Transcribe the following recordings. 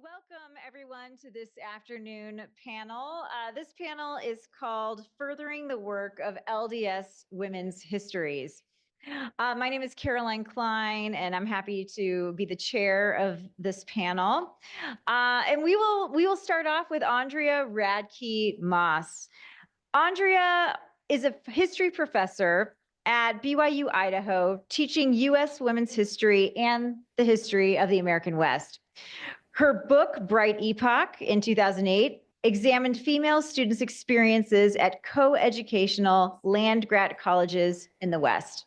Welcome everyone to this afternoon panel. This panel is called Furthering the Work of LDS Women's Histories. My name is Caroline Kline, and I'm happy to be the chair of this panel. And we will start off with Andrea Radke-Moss. Andrea is a history professor at BYU, Idaho, teaching U.S. women's history and the history of the American West. Her book, Bright Epoch, in 2008, examined female students' experiences at co-educational land-grant colleges in the West.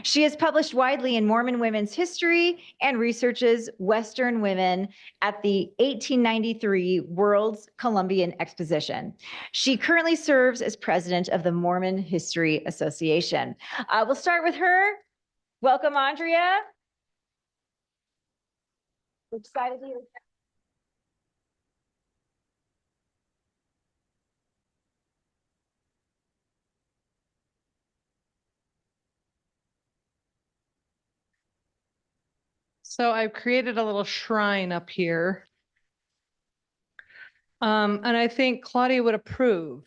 She has published widely in Mormon women's history and researches Western women at the 1893 World's Columbian Exposition. She currently serves as president of the Mormon History Association. We'll start with her. Welcome, Andrea. We're excited to hear. So I've created a little shrine up here. And I think Claudia would approve,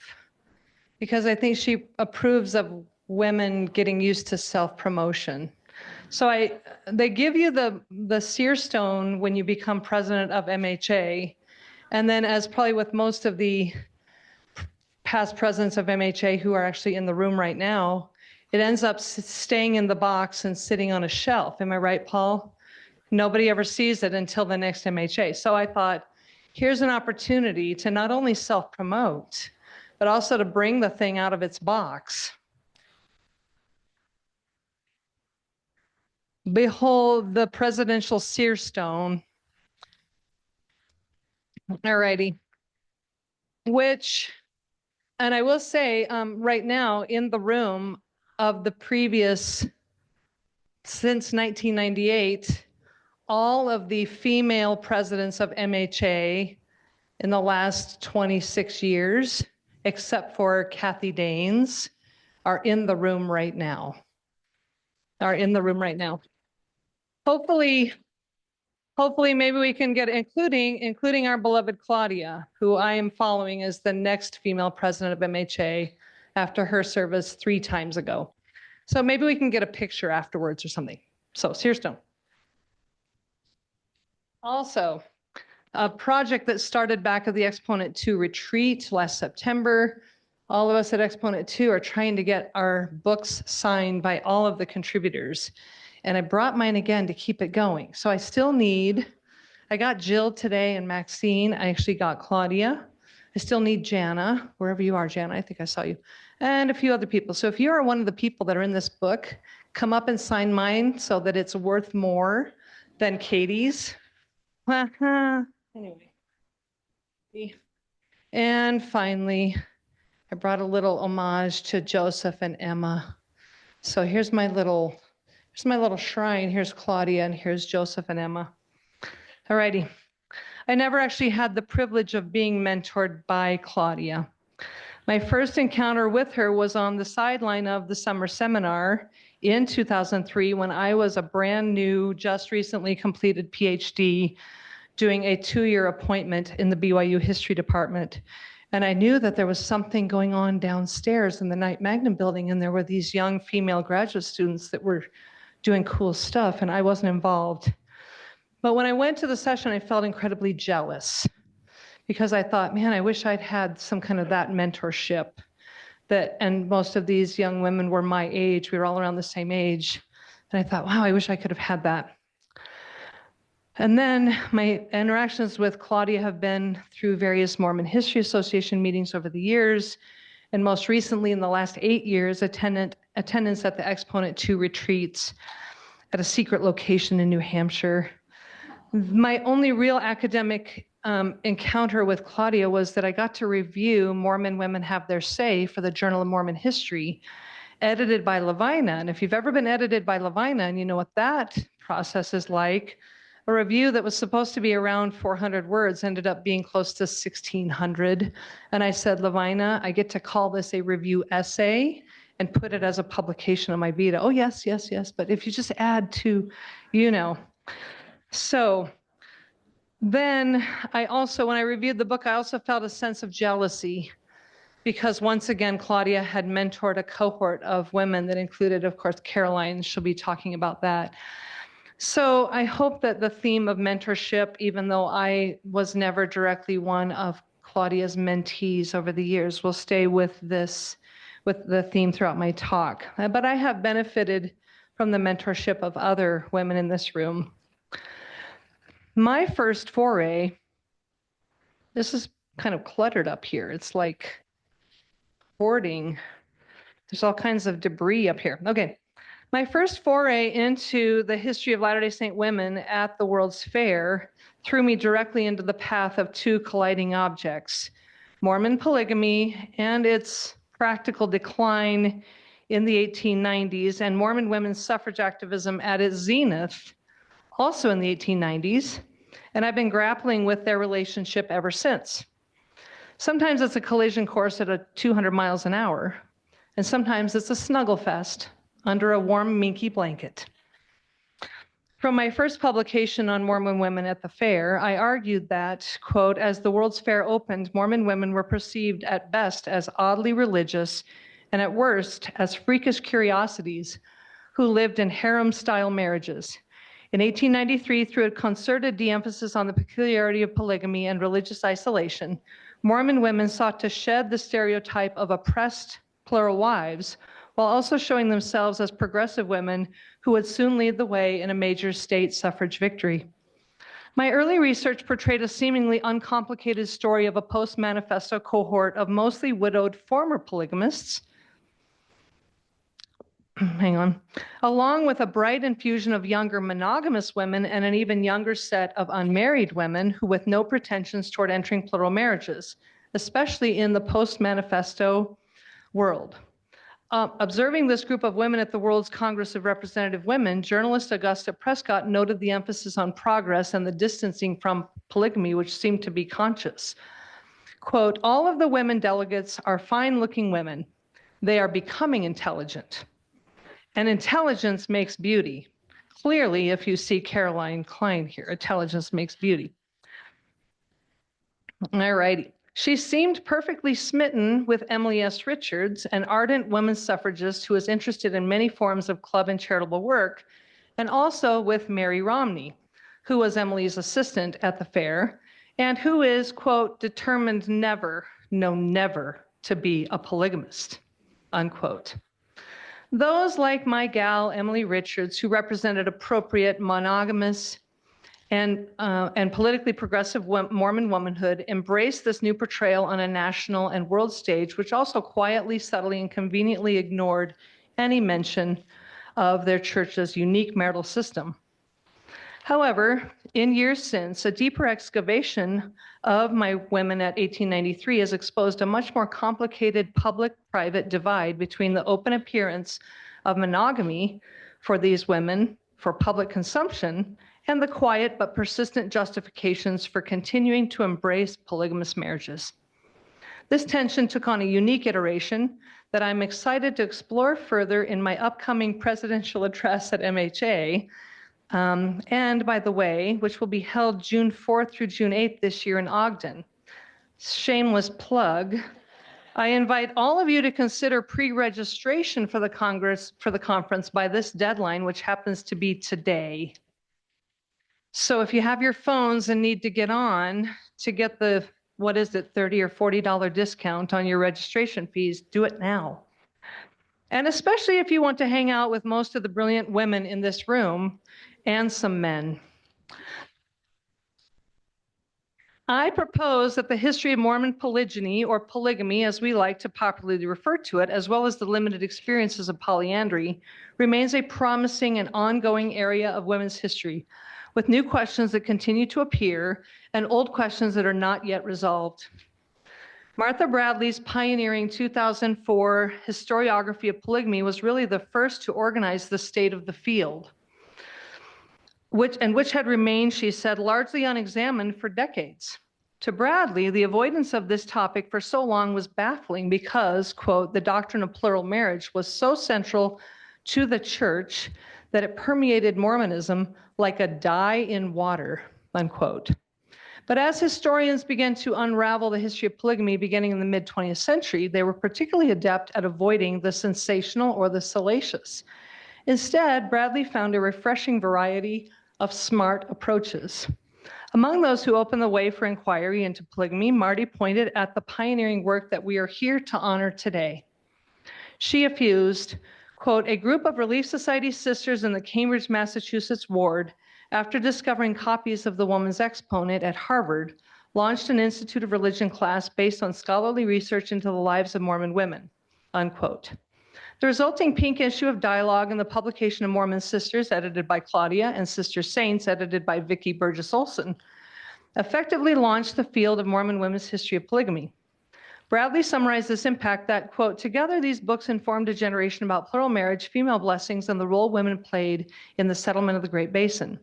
because I think she approves of women getting used to self-promotion. So they give you the seer stone when you become president of MHA. And then, as probably with most of the past presidents of MHA who are actually in the room right now, it ends up staying in the box and sitting on a shelf. Am I right, Paul? Nobody ever sees it until the next MHA. So I thought, here's an opportunity to not only self-promote, but also to bring the thing out of its box. Behold the presidential seer stone. All righty. Which, and I will say, right now in the room of the previous, since 1998, all of the female presidents of MHA in the last 26 years, except for Kathy Danes, are in the room right now. Hopefully maybe we can get, including our beloved Claudia, who I am following as the next female president of MHA after her service 3 times ago. So maybe we can get a picture afterwards or something. So seer stone. Also, a project that started back at the Exponent 2 retreat last September. All of us at Exponent 2 are trying to get our books signed by all of the contributors. And I brought mine again to keep it going. So I got Jill today and Maxine. I actually got Claudia. I still need Jana, wherever you are, Jana, I think I saw you, and a few other people. So if you are one of the people that are in this book, come up and sign mine so that it's worth more than Katie's. Anyway. And finally, I brought a little homage to Joseph and Emma. So here's my little shrine. Here's Claudia and here's Joseph and Emma. All righty. I never actually had the privilege of being mentored by Claudia. My first encounter with her was on the sideline of the summer seminar in 2003 when I was a brand new, just recently completed PhD doing a 2-year appointment in the BYU history department. And I knew that there was something going on downstairs in the Knight Magnum building, and there were these young female graduate students that were doing cool stuff, and I wasn't involved. But when I went to the session, I felt incredibly jealous because I thought, man, I wish I'd had some kind of that mentorship. And most of these young women were my age. We were all around the same age. And I thought, wow, I wish I could have had that. And then my interactions with Claudia have been through various Mormon History Association meetings over the years. And most recently, in the last 8 years, attendance at the Exponent 2 retreats at a secret location in New Hampshire. My only real academic encounter with Claudia was that I got to review Mormon Women Have Their Say for the Journal of Mormon History, edited by Levina. And if you've ever been edited by Levina and you know what that process is like, a review that was supposed to be around 400 words ended up being close to 1,600. And I said, Levina, I get to call this a review essay and put it as a publication on my Vita. Oh, yes, yes, yes. But if you just add to, So Then when I reviewed the book, I also felt a sense of jealousy because once again, Claudia had mentored a cohort of women that included, of course, Caroline. She'll be talking about that. So I hope that the theme of mentorship, even though I was never directly one of Claudia's mentees over the years, will stay with the theme throughout my talk. But I have benefited from the mentorship of other women in this room. My first foray, this is kind of cluttered up here. It's like hoarding. There's all kinds of debris up here. Okay. My first foray into the history of Latter-day Saint women at the World's Fair threw me directly into the path of two colliding objects, Mormon polygamy and its practical decline in the 1890s, and Mormon women's suffrage activism at its zenith, also in the 1890s, and I've been grappling with their relationship ever since. Sometimes it's a collision course at 200 miles an hour, and sometimes it's a snuggle fest under a warm, minky blanket. From my first publication on Mormon women at the fair, I argued that, quote, as the World's Fair opened, Mormon women were perceived at best as oddly religious and at worst as freakish curiosities who lived in harem-style marriages. In 1893, through a concerted de-emphasis on the peculiarity of polygamy and religious isolation, Mormon women sought to shed the stereotype of oppressed plural wives while also showing themselves as progressive women who would soon lead the way in a major state suffrage victory. My early research portrayed a seemingly uncomplicated story of a post-manifesto cohort of mostly widowed former polygamists, along with a bright infusion of younger monogamous women and an even younger set of unmarried women who with no pretensions toward entering plural marriages, especially in the post-manifesto world. Observing this group of women at the World's Congress of Representative Women, journalist Augusta Prescott noted the emphasis on progress and the distancing from polygamy, which seemed to be conscious. Quote, all of the women delegates are fine-looking women. They are becoming intelligent. And intelligence makes beauty. Clearly, if you see Caroline Kline here, intelligence makes beauty. All righty. She seemed perfectly smitten with Emily S. Richards, an ardent women's suffragist who was interested in many forms of club and charitable work, and also with Mary Romney, who was Emily's assistant at the fair, and who is, quote, determined never to be a polygamist, unquote. Those like my gal, Emily Richards, who represented appropriate monogamous and politically progressive Mormon womanhood, embraced this new portrayal on a national and world stage, which also quietly, subtly, and conveniently ignored any mention of their church's unique marital system. However, in years since, a deeper excavation of my women at 1893 has exposed a much more complicated public-private divide between the open appearance of monogamy for these women for public consumption and the quiet but persistent justifications for continuing to embrace polygamous marriages. This tension took on a unique iteration that I'm excited to explore further in my upcoming presidential address at MHA, and by the way, which will be held June 4th through June 8th this year in Ogden. Shameless plug. I invite all of you to consider pre-registration for the conference by this deadline, which happens to be today. So if you have your phones and need to get on to get the, what is it, $30 or $40 discount on your registration fees, do it now. And especially if you want to hang out with most of the brilliant women in this room and some men. I propose that the history of Mormon polygyny, or polygamy as we like to popularly refer to it, as well as the limited experiences of polyandry, remains a promising and ongoing area of women's history, with new questions that continue to appear and old questions that are not yet resolved. Martha Bradley's pioneering 2004 historiography of polygamy was really the first to organize the state of the field, which had remained, she said, largely unexamined for decades. To Bradley, the avoidance of this topic for so long was baffling because, quote, the doctrine of plural marriage was so central to the church that it permeated Mormonism like a dye in water, unquote. But as historians began to unravel the history of polygamy beginning in the mid-20th century, they were particularly adept at avoiding the sensational or the salacious. Instead, Bradley found a refreshing variety of smart approaches. Among those who opened the way for inquiry into polygamy, Marty pointed at the pioneering work that we are here to honor today. She effused, quote, a group of Relief Society sisters in the Cambridge, Massachusetts ward, after discovering copies of the Woman's Exponent at Harvard, launched an Institute of Religion class based on scholarly research into the lives of Mormon women, unquote. The resulting pink issue of Dialogue and the publication of Mormon Sisters, edited by Claudia, and Sister Saints, edited by Vicki Burgess Olson, effectively launched the field of Mormon women's history of polygamy. Bradley summarized this impact that, quote, together these books informed a generation about plural marriage, female blessings, and the role women played in the settlement of the Great Basin.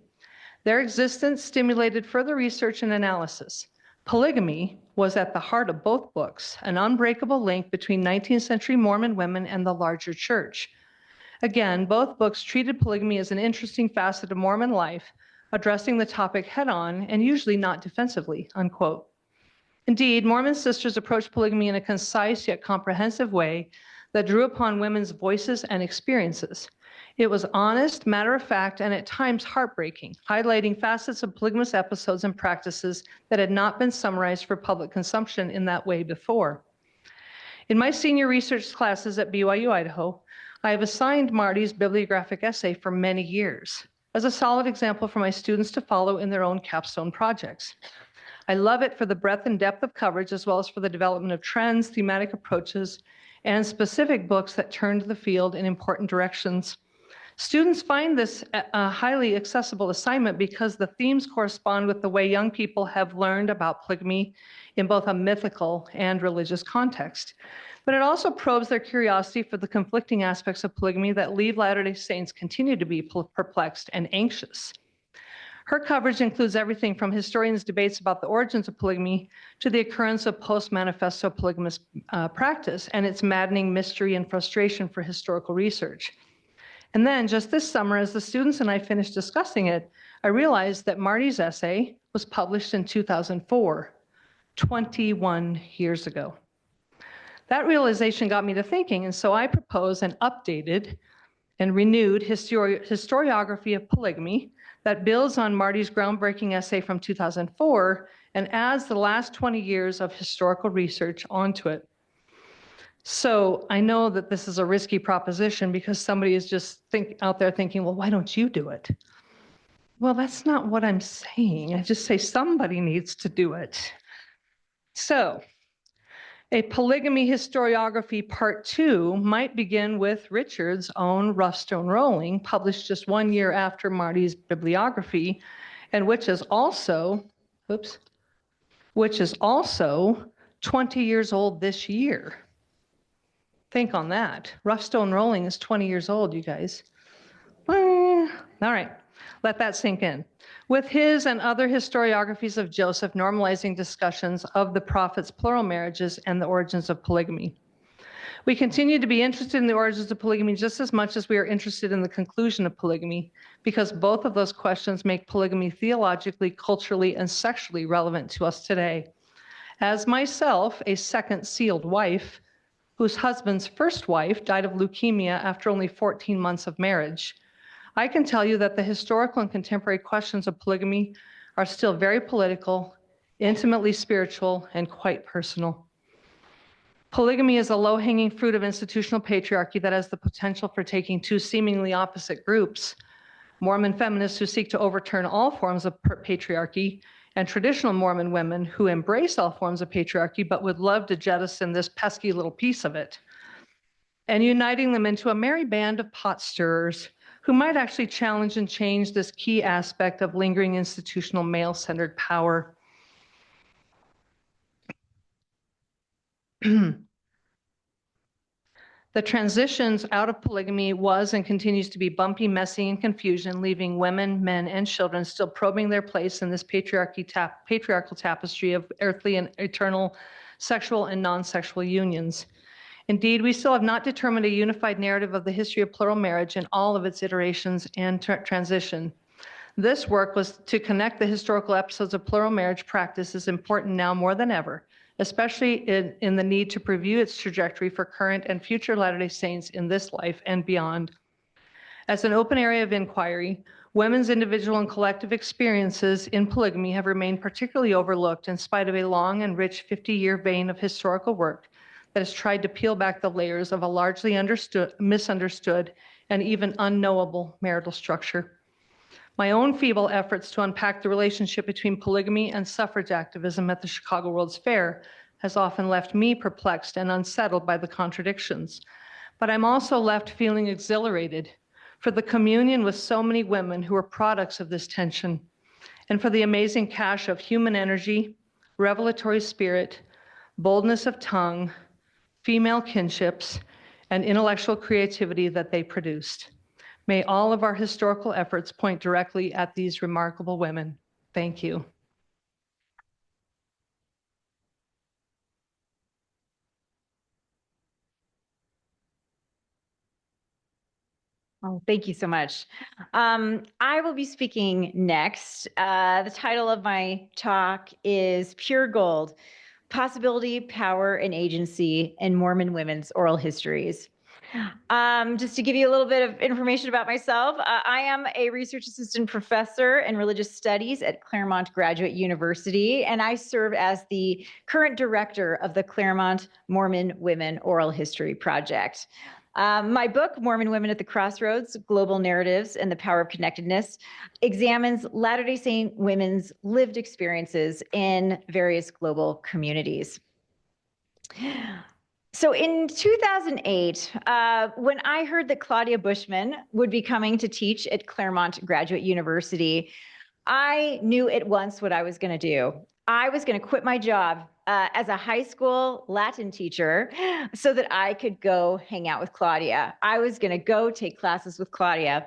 Their existence stimulated further research and analysis. Polygamy was at the heart of both books, an unbreakable link between 19th century Mormon women and the larger church. Again, both books treated polygamy as an interesting facet of Mormon life, addressing the topic head-on and usually not defensively, unquote. Indeed, Mormon sisters approached polygamy in a concise yet comprehensive way that drew upon women's voices and experiences. It was honest, matter-of-fact, and at times heartbreaking, highlighting facets of polygamous episodes and practices that had not been summarized for public consumption in that way before. In my senior research classes at BYU, Idaho, I have assigned Marty's bibliographic essay for many years as a solid example for my students to follow in their own capstone projects. I love it for the breadth and depth of coverage, as well as for the development of trends, thematic approaches, and specific books that turned the field in important directions. Students find this a highly accessible assignment because the themes correspond with the way young people have learned about polygamy in both a mythical and religious context. But it also probes their curiosity for the conflicting aspects of polygamy that leave Latter-day Saints continue to be perplexed and anxious. Her coverage includes everything from historians' debates about the origins of polygamy to the occurrence of post-manifesto polygamous practice and its maddening mystery and frustration for historical research. And then just this summer, as the students and I finished discussing it, I realized that Marty's essay was published in 2004, 21 years ago. That realization got me to thinking, and so I propose an updated and renewed historiography of polygamy that builds on Marty's groundbreaking essay from 2004 and adds the last 20 years of historical research onto it. So I know that this is a risky proposition because somebody is just out there thinking, well, why don't you do it? Well, that's not what I'm saying. I just say somebody needs to do it. So a polygamy historiography part 2 might begin with Richard's own Rough Stone Rolling, published just 1 year after Marty's bibliography, and which is also 20 years old this year. Think on that. Rough Stone Rolling is 20 years old, you guys. All right, let that sink in. With his and other historiographies of Joseph normalizing discussions of the prophets' plural marriages and the origins of polygamy. We continue to be interested in the origins of polygamy just as much as we are interested in the conclusion of polygamy, because both of those questions make polygamy theologically, culturally, and sexually relevant to us today. As myself, a second sealed wife, whose husband's first wife died of leukemia after only 14 months of marriage, I can tell you that the historical and contemporary questions of polygamy are still very political, intimately spiritual, and quite personal. Polygamy is a low-hanging fruit of institutional patriarchy that has the potential for taking two seemingly opposite groups, Mormon feminists who seek to overturn all forms of patriarchy, and traditional Mormon women who embrace all forms of patriarchy but would love to jettison this pesky little piece of it, and uniting them into a merry band of pot stirrers who might actually challenge and change this key aspect of lingering institutional male-centered power. The transitions out of polygamy was and continues to be bumpy, messy, and confusion, leaving women, men, and children still probing their place in this patriarchal tapestry of earthly and eternal sexual and non-sexual unions. Indeed, we still have not determined a unified narrative of the history of plural marriage in all of its iterations and transition. This work was to connect the historical episodes of plural marriage practice is important now more than ever, especially in the need to preview its trajectory for current and future Latter-day Saints in this life and beyond. As an open area of inquiry, women's individual and collective experiences in polygamy have remained particularly overlooked in spite of a long and rich 50-year vein of historical work that has tried to peel back the layers of a largely misunderstood, and even unknowable marital structure. My own feeble efforts to unpack the relationship between polygamy and suffrage activism at the Chicago World's Fair has often left me perplexed and unsettled by the contradictions. But I'm also left feeling exhilarated for the communion with so many women who are products of this tension, and for the amazing cache of human energy, revelatory spirit, boldness of tongue, female kinships, and intellectual creativity that they produced. May all of our historical efforts point directly at these remarkable women. Thank you. Oh, thank you so much. I will be speaking next. The title of my talk is Pure Gold: Possibility, Power, and Agency in Mormon Women's Oral Histories. Just to give you a little bit of information about myself, I am a research assistant professor in religious studies at Claremont Graduate University, and I serve as the current director of the Claremont Mormon Women Oral History Project. My book, Mormon Women at the Crossroads: Global Narratives and the Power of Connectedness, examines Latter-day Saint women's lived experiences in various global communities. So in 2008, when I heard that Claudia Bushman would be coming to teach at Claremont Graduate University, I knew at once what I was going to do. I was going to quit my job as a high school Latin teacher so that I could go hang out with Claudia. I was going to go take classes with Claudia.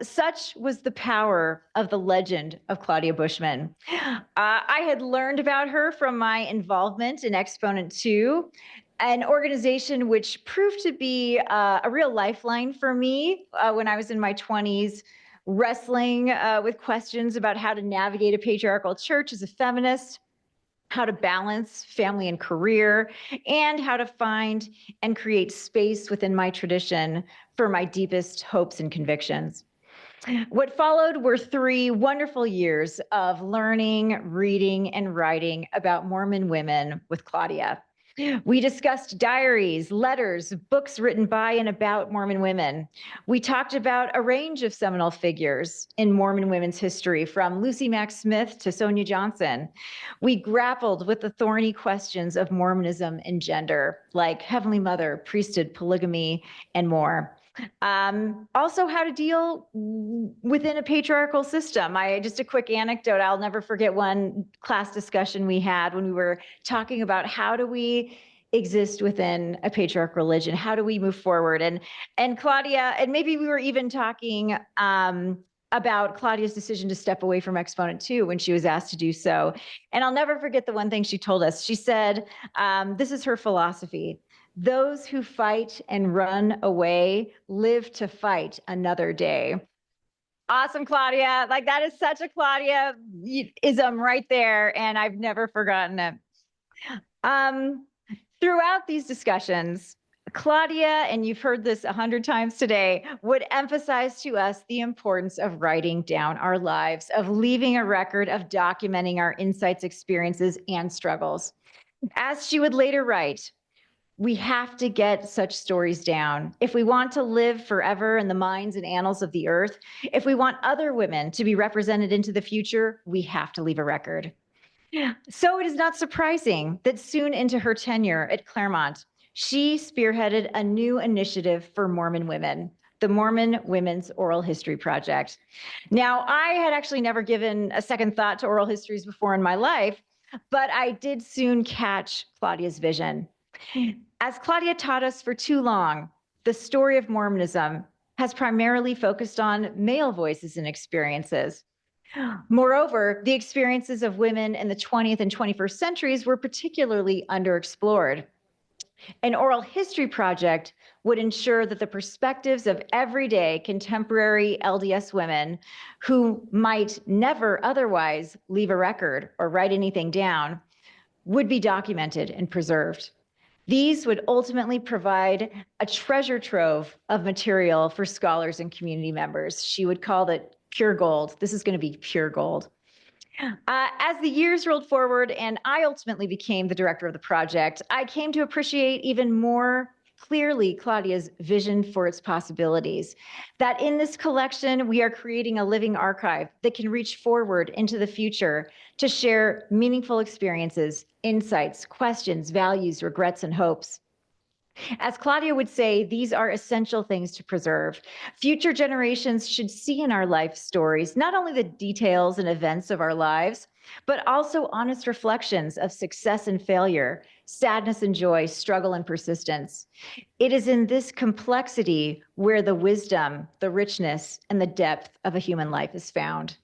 Such was the power of the legend of Claudia Bushman. I had learned about her from my involvement in Exponent 2, an organization which proved to be a real lifeline for me when I was in my 20s, wrestling with questions about how to navigate a patriarchal church as a feminist, how to balance family and career, and how to find and create space within my tradition for my deepest hopes and convictions. What followed were 3 wonderful years of learning, reading, and writing about Mormon women with Claudia. We discussed diaries, letters, books written by and about Mormon women. We talked about a range of seminal figures in Mormon women's history, from Lucy Mack Smith to Sonia Johnson. We grappled with the thorny questions of Mormonism and gender, like Heavenly Mother, priesthood, polygamy, and more. Also, how to deal within a patriarchal system. Just a quick anecdote. I'll never forget one class discussion we had when we were talking about how do we exist within a patriarchal religion? How do we move forward? And Claudia, and maybe we were even talking about Claudia's decision to step away from Exponent 2 when she was asked to do so. And I'll never forget the one thing she told us. She said, this is her philosophy: those who fight and run away live to fight another day. Awesome, Claudia. Like, that is such a Claudia-ism right there, and I've never forgotten it. Throughout these discussions, Claudia, and you've heard this 100 times today, would emphasize to us the importance of writing down our lives, of leaving a record, of documenting our insights, experiences, and struggles. As she would later write, we have to get such stories down if we want to live forever in the minds and annals of the earth. If we want other women to be represented into the future, we have to leave a record. So it is not surprising that soon into her tenure at Claremont, she spearheaded a new initiative for Mormon women, the Mormon Women's Oral History Project. Now, I had actually never given a second thought to oral histories before in my life, but I did soon catch Claudia's vision. As Claudia taught us for too long, the story of Mormonism has primarily focused on male voices and experiences. Moreover, the experiences of women in the 20th and 21st centuries were particularly underexplored. An oral history project would ensure that the perspectives of everyday contemporary LDS women who might never otherwise leave a record or write anything down would be documented and preserved. These would ultimately provide a treasure trove of material for scholars and community members. She would call it pure gold. This is going to be pure gold. As the years rolled forward and I ultimately became the director of the project, I came to appreciate even more clearly Claudia's vision for its possibilities. That in this collection, we are creating a living archive that can reach forward into the future to share meaningful experiences, insights, questions, values, regrets, and hopes. As Claudia would say, these are essential things to preserve. Future generations should see in our life stories not only the details and events of our lives, but also honest reflections of success and failure, sadness and joy, struggle and persistence. It is in this complexity where the wisdom, the richness, and the depth of a human life is found.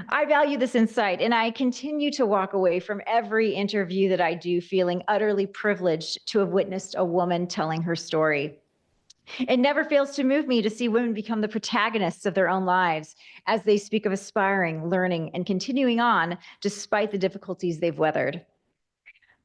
I value this insight, and I continue to walk away from every interview that I do feeling utterly privileged to have witnessed a woman telling her story. It never fails to move me to see women become the protagonists of their own lives as they speak of aspiring, learning, and continuing on despite the difficulties they've weathered.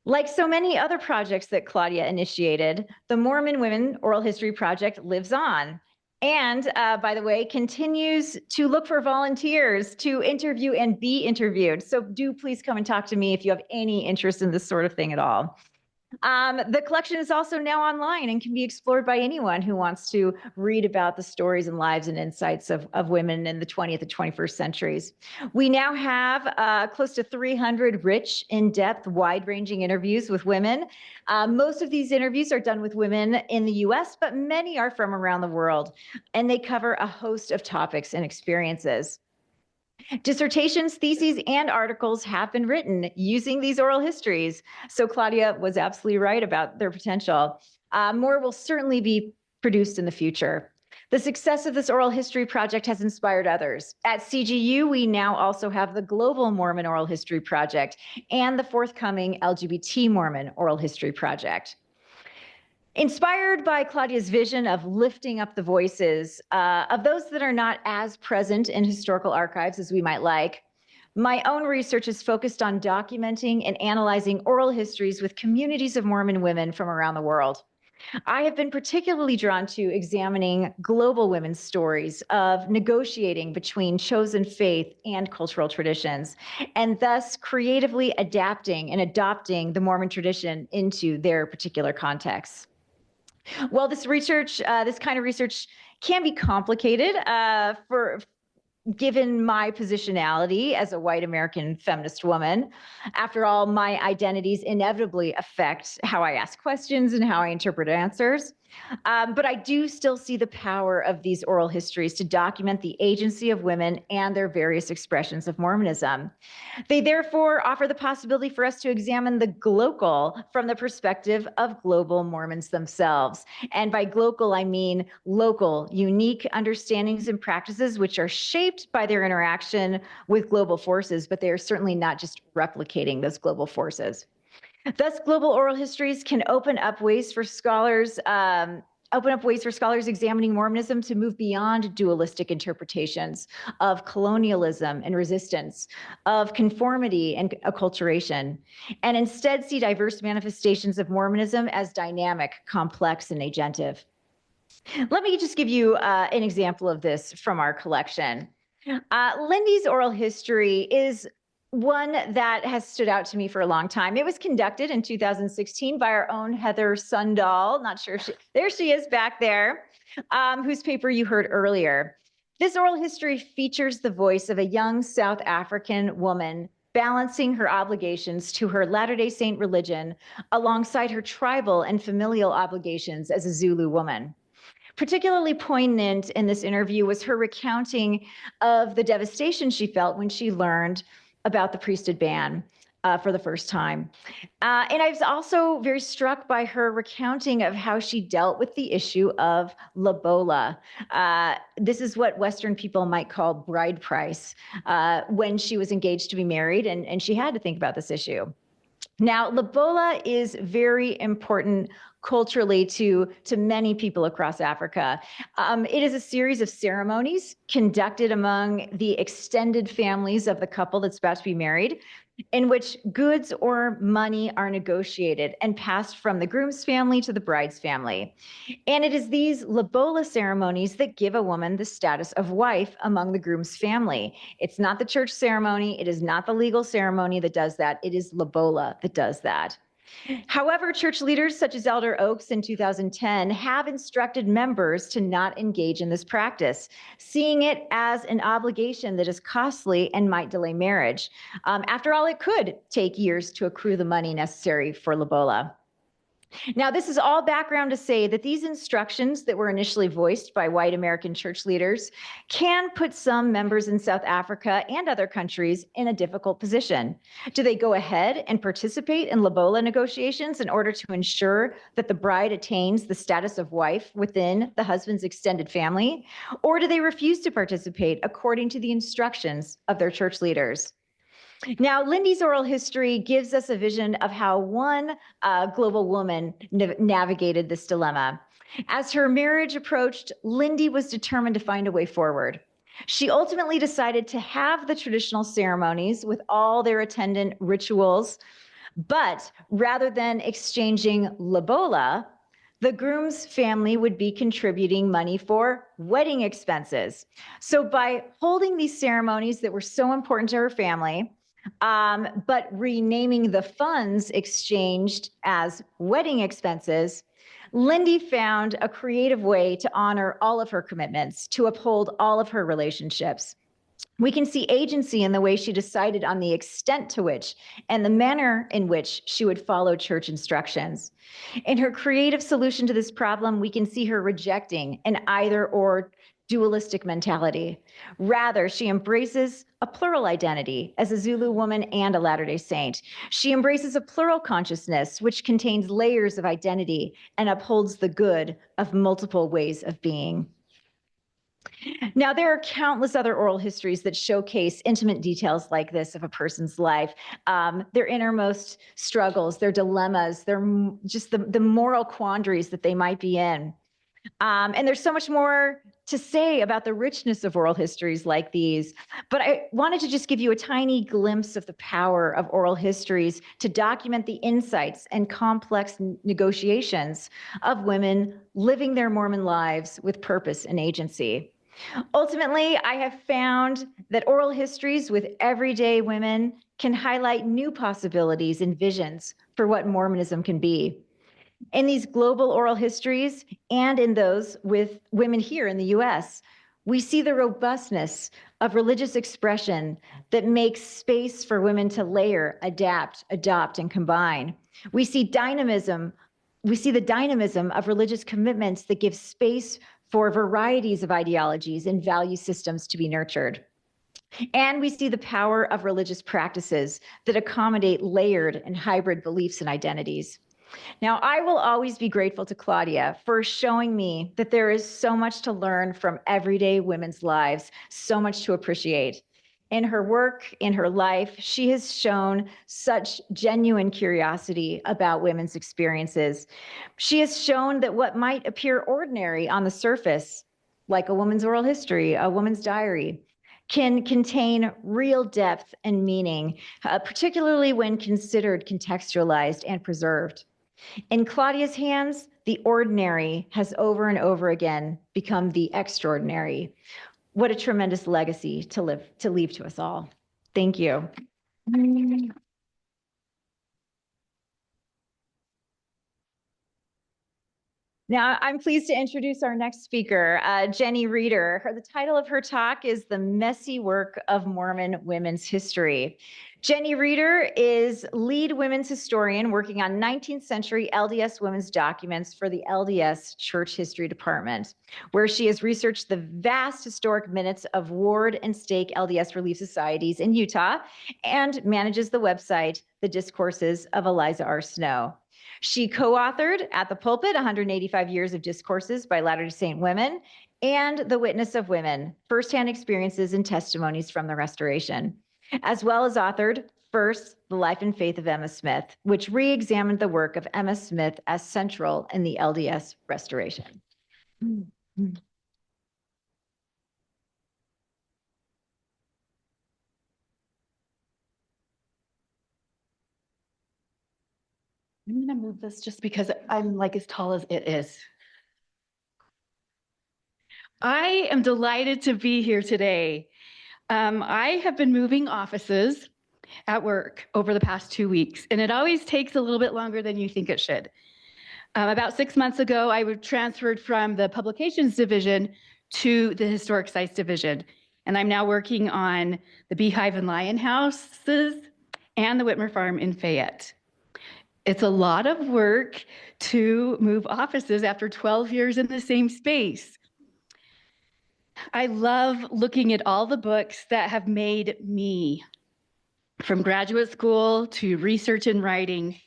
Like so many other projects that Claudia initiated, the Mormon Women Oral History Project lives on. And by the way, continues to look for volunteers to interview and be interviewed. So do please come and talk to me if you have any interest in this sort of thing at all. The collection is also now online and can be explored by anyone who wants to read about the stories and lives and insights of women in the 20th and 21st centuries. We now have close to 300 rich, in-depth, wide-ranging interviews with women. Most of these interviews are done with women in the US, but many are from around the world, and they cover a host of topics and experiences. Dissertations, theses, and articles have been written using these oral histories. So Claudia was absolutely right about their potential. More will certainly be produced in the future. The success of this oral history project has inspired others. At CGU, we now also have the Global Mormon Oral History Project and the forthcoming LGBT Mormon Oral History Project. Inspired by Claudia's vision of lifting up the voices of those that are not as present in historical archives as we might like, my own research is focused on documenting and analyzing oral histories with communities of Mormon women from around the world. I have been particularly drawn to examining global women's stories of negotiating between chosen faith and cultural traditions, and thus creatively adapting and adopting the Mormon tradition into their particular contexts. Well, this kind of research can be complicated given my positionality as a white American feminist woman. After all, my identities inevitably affect how I ask questions and how I interpret answers. But I do still see the power of these oral histories to document the agency of women and their various expressions of Mormonism. They therefore offer the possibility for us to examine the glocal from the perspective of global Mormons themselves. And by glocal, I mean local, unique understandings and practices which are shaped by their interaction with global forces, but they are certainly not just replicating those global forces. Thus, global oral histories can open up ways for scholars examining Mormonism to move beyond dualistic interpretations of colonialism and resistance, of conformity and acculturation, and instead see diverse manifestations of Mormonism as dynamic, complex, and agentive. Let me just give you an example of this from our collection. Lindy's oral history is one that has stood out to me for a long time. It was conducted in 2016 by our own Heather Sundahl. Not sure if there she is back there, whose paper you heard earlier. This oral history features the voice of a young South African woman balancing her obligations to her Latter-day Saint religion alongside her tribal and familial obligations as a Zulu woman. Particularly poignant in this interview was her recounting of the devastation she felt when she learned about the priesthood ban for the first time. And I was also very struck by her recounting of how she dealt with the issue of lobola. This is what Western people might call bride price when she was engaged to be married, and she had to think about this issue. Now, lobola is very important culturally to many people across Africa. It is a series of ceremonies conducted among the extended families of the couple that's about to be married, in which goods or money are negotiated and passed from the groom's family to the bride's family. And it is these lobola ceremonies that give a woman the status of wife among the groom's family. It's not the church ceremony. It is not the legal ceremony that does that. It is lobola that does that. However, church leaders such as Elder Oaks in 2010 have instructed members to not engage in this practice, seeing it as an obligation that is costly and might delay marriage. After all, it could take years to accrue the money necessary for lobola. Now, this is all background to say that these instructions that were initially voiced by white American church leaders can put some members in South Africa and other countries in a difficult position. Do they go ahead and participate in lobola negotiations in order to ensure that the bride attains the status of wife within the husband's extended family? Or do they refuse to participate according to the instructions of their church leaders? Now, Lindy's oral history gives us a vision of how one global woman navigated this dilemma. As her marriage approached, Lindy was determined to find a way forward. She ultimately decided to have the traditional ceremonies with all their attendant rituals, but rather than exchanging lobola, the groom's family would be contributing money for wedding expenses. So by holding these ceremonies that were so important to her family, but renaming the funds exchanged as wedding expenses, Lindy found a creative way to honor all of her commitments, to uphold all of her relationships. We can see agency in the way she decided on the extent to which and the manner in which she would follow church instructions. In her creative solution to this problem, we can see her rejecting an either-or dualistic mentality. Rather, she embraces a plural identity as a Zulu woman and a Latter-day Saint. She embraces a plural consciousness, which contains layers of identity and upholds the good of multiple ways of being. Now, there are countless other oral histories that showcase intimate details like this of a person's life, their innermost struggles, their dilemmas, their just the moral quandaries that they might be in. And there's so much more to say about the richness of oral histories like these, but I wanted to just give you a tiny glimpse of the power of oral histories to document the insights and complex negotiations of women living their Mormon lives with purpose and agency. Ultimately, I have found that oral histories with everyday women can highlight new possibilities and visions for what Mormonism can be. In these global oral histories and in those with women here in the US, we see the robustness of religious expression that makes space for women to layer, adapt, adopt, and combine. We see dynamism. We see the dynamism of religious commitments that give space for varieties of ideologies and value systems to be nurtured. And we see the power of religious practices that accommodate layered and hybrid beliefs and identities. Now, I will always be grateful to Claudia for showing me that there is so much to learn from everyday women's lives, so much to appreciate. In her work, in her life, she has shown such genuine curiosity about women's experiences. She has shown that what might appear ordinary on the surface, like a woman's oral history, a woman's diary, can contain real depth and meaning, particularly when considered, contextualized, and preserved. In Claudia's hands, the ordinary has over and over again become the extraordinary. What a tremendous legacy to leave to us all. Thank you. Now, I'm pleased to introduce our next speaker, Jenny Reeder. The title of her talk is The Messy Work of Mormon Women's History. Jenny Reeder is lead women's historian working on 19th century LDS women's documents for the LDS Church History Department, where she has researched the vast historic minutes of ward and stake LDS Relief Societies in Utah and manages the website, The Discourses of Eliza R. Snow. She co-authored At the Pulpit, 185 Years of Discourses by Latter-day Saint Women, and The Witness of Women, Firsthand Experiences and Testimonies from the Restoration, as well as authored First, The Life and Faith of Emma Smith, which re-examined the work of Emma Smith as central in the LDS restoration. I'm gonna move this just because I'm like as tall as it is. I am delighted to be here today. I have been moving offices at work over the past 2 weeks, and it always takes a little bit longer than you think it should. About 6 months ago, I was transferred from the publications division to the historic sites division, and I'm now working on the Beehive and Lion houses and the Whitmer Farm in Fayette. It's a lot of work to move offices after 12 years in the same space. I love looking at all the books that have made me, from graduate school to research and writing,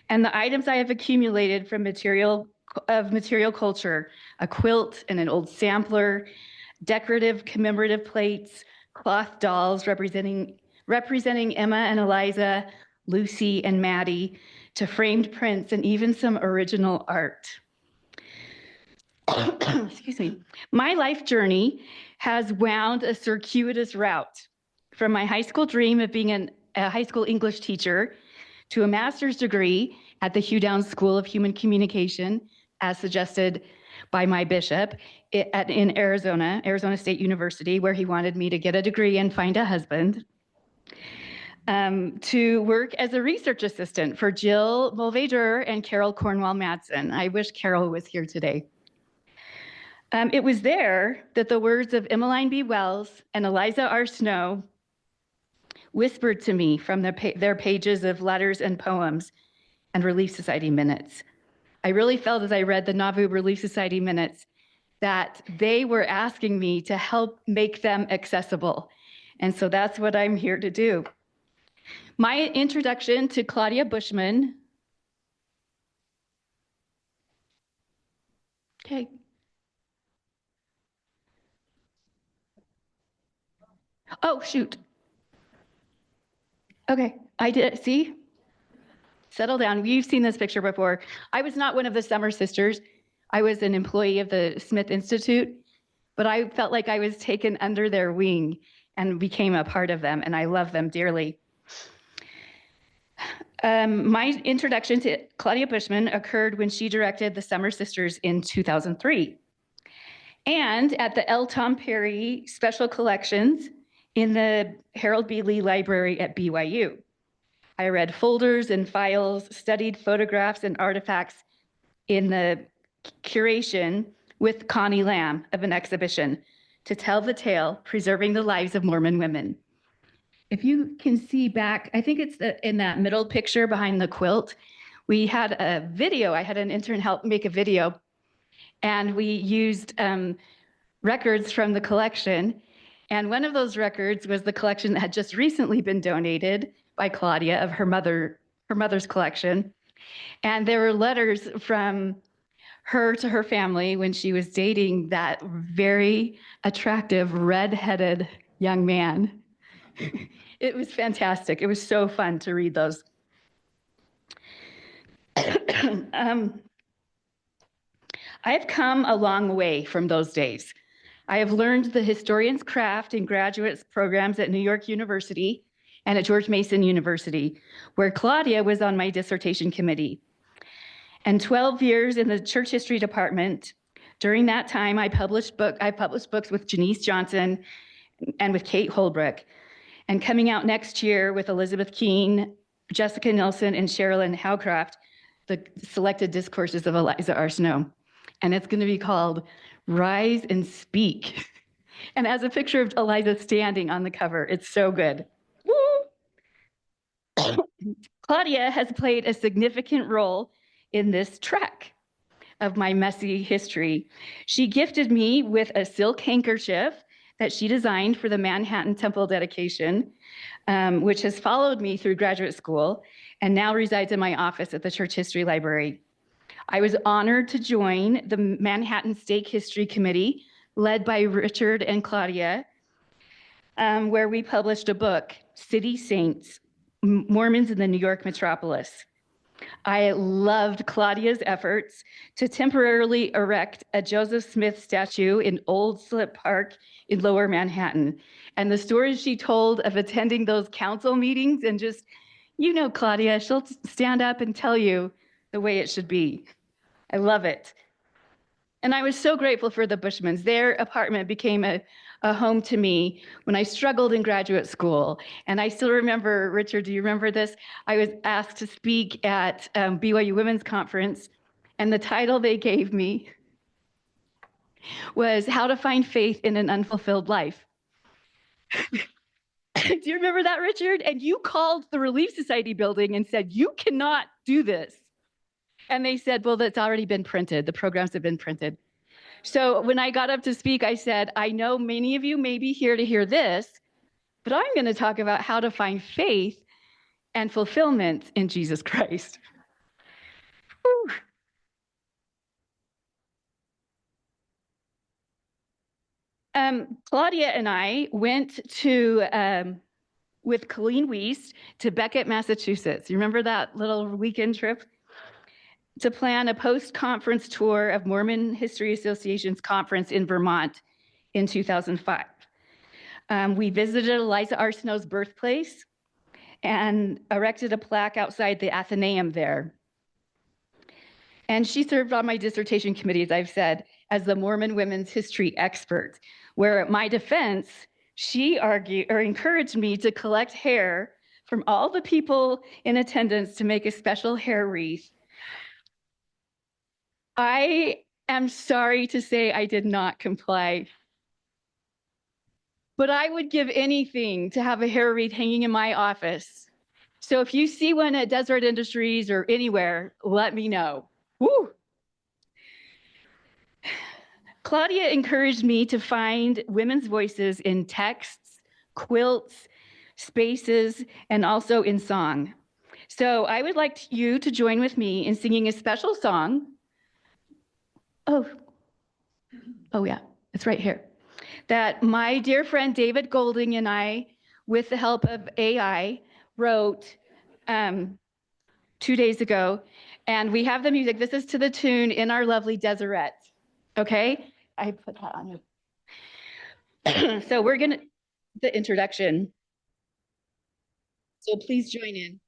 and the items I have accumulated from material culture, a quilt and an old sampler, decorative commemorative plates, cloth dolls representing Emma and Eliza, Lucy and Maddie, to framed prints and even some original art. Excuse me. My life journey has wound a circuitous route from my high school dream of being a high school English teacher to a master's degree at the Hugh Downs School of Human Communication, as suggested by my bishop in Arizona State University, where he wanted me to get a degree and find a husband, to work as a research assistant for Jill Mulvader and Carol Cornwall Madsen. I wish Carol was here today. It was there that the words of Emmeline B. Wells and Eliza R. Snow whispered to me from their pages of letters and poems and Relief Society minutes. I really felt as I read the Nauvoo Relief Society minutes that they were asking me to help make them accessible. And so that's what I'm here to do. My introduction to Claudia Bushman. Okay. Oh, shoot. Okay, I did, see? Settle down, you've seen this picture before. I was not one of the Summer Sisters. I was an employee of the Smith Institute, but I felt like I was taken under their wing and became a part of them, and I love them dearly. My introduction to Claudia Bushman occurred when she directed the Summer Sisters in 2003. And at the L. Tom Perry Special Collections in the Harold B. Lee Library at BYU. I read folders and files, studied photographs and artifacts in the curation with Connie Lamb of an exhibition to tell the tale, preserving the lives of Mormon women. If you can see back, I think it's in that middle picture behind the quilt, we had a video. I had an intern help make a video, and we used records from the collection. And one of those records was the collection that had just recently been donated by Claudia of her mother's collection. And there were letters from her to her family when she was dating that very attractive red-headed young man. It was fantastic. It was so fun to read those. I have come a long way from those days. I have learned the historian's craft in graduate programs at New York University and at George Mason University, where Claudia was on my dissertation committee. And 12 years in the church history department. During that time, I published books with Janice Johnson and with Kate Holbrook. And coming out next year with Elizabeth Keene, Jessica Nilsson, and Sherilyn Howcroft, the selected discourses of Eliza R. Snow. And it's going to be called Rise and Speak. And as a picture of Eliza standing on the cover, it's so good. Woo! Claudia has played a significant role in this trek of my messy history. She gifted me with a silk handkerchief that she designed for the Manhattan Temple dedication, which has followed me through graduate school and now resides in my office at the Church History Library. I was honored to join the Manhattan Stake History Committee, led by Richard and Claudia, where we published a book, City Saints, Mormons in the New York metropolis. I loved Claudia's efforts to temporarily erect a Joseph Smith statue in Old Slip Park in Lower Manhattan. And the stories she told of attending those council meetings and just, you know, Claudia, she'll stand up and tell you the way it should be. I love it. And I was so grateful for the Bushmans. Their apartment became a home to me when I struggled in graduate school. And I still remember, Richard, do you remember this? I was asked to speak at BYU Women's Conference, and the title they gave me was How to Find Faith in an Unfulfilled Life. Do you remember that, Richard? And you called the Relief Society building and said, you cannot do this. And they said, well, that's already been printed. The programs have been printed. So when I got up to speak, I said, I know many of you may be here to hear this, but I'm going to talk about how to find faith and fulfillment in Jesus Christ. Claudia and I went to, with Colleen Wiest to Beckett, Massachusetts. You remember that little weekend trip? To plan a post-conference tour of Mormon History Association's conference in Vermont in 2005. We visited Eliza R. Snow's birthplace and erected a plaque outside the Athenaeum there. And she served on my dissertation committee, as I've said, as the Mormon women's history expert, where at my defense, she encouraged me to collect hair from all the people in attendance to make a special hair wreath. I am sorry to say I did not comply, but I would give anything to have a hair wreath hanging in my office. So if you see one at Deseret Industries or anywhere, let me know. Woo! Claudia encouraged me to find women's voices in texts, quilts, spaces, and also in song. So I would like you to join with me in singing a special song. Oh yeah, it's right here. That my dear friend David Golding and I, with the help of AI, wrote 2 days ago. And we have the music. This is to the tune In Our Lovely Deseret. Okay? I put that on you. So we're going to, the introduction. So please join in.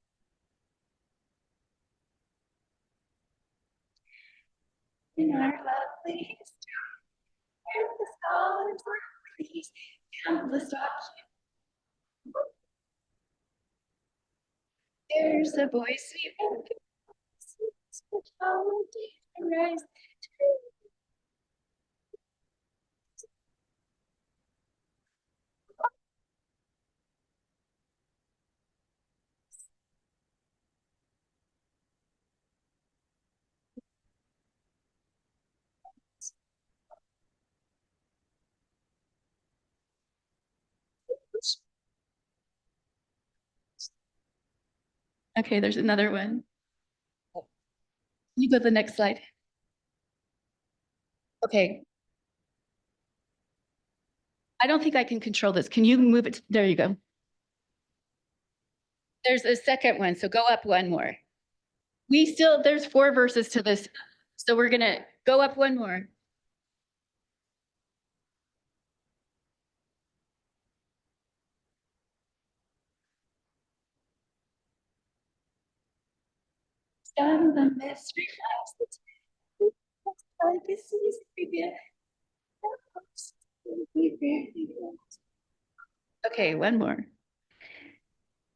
In our lovely history, where the scholars were pleased, countless documents. There's a voice we recognize, but how did it rise? Okay, there's another one. You go to the next slide. Okay. I don't think I can control this. Can you move it? There you go. There's a second one, so go up one more. There's 4 verses to this, so we're gonna go up one more. Down the mystery lies the legacies Okay, one more.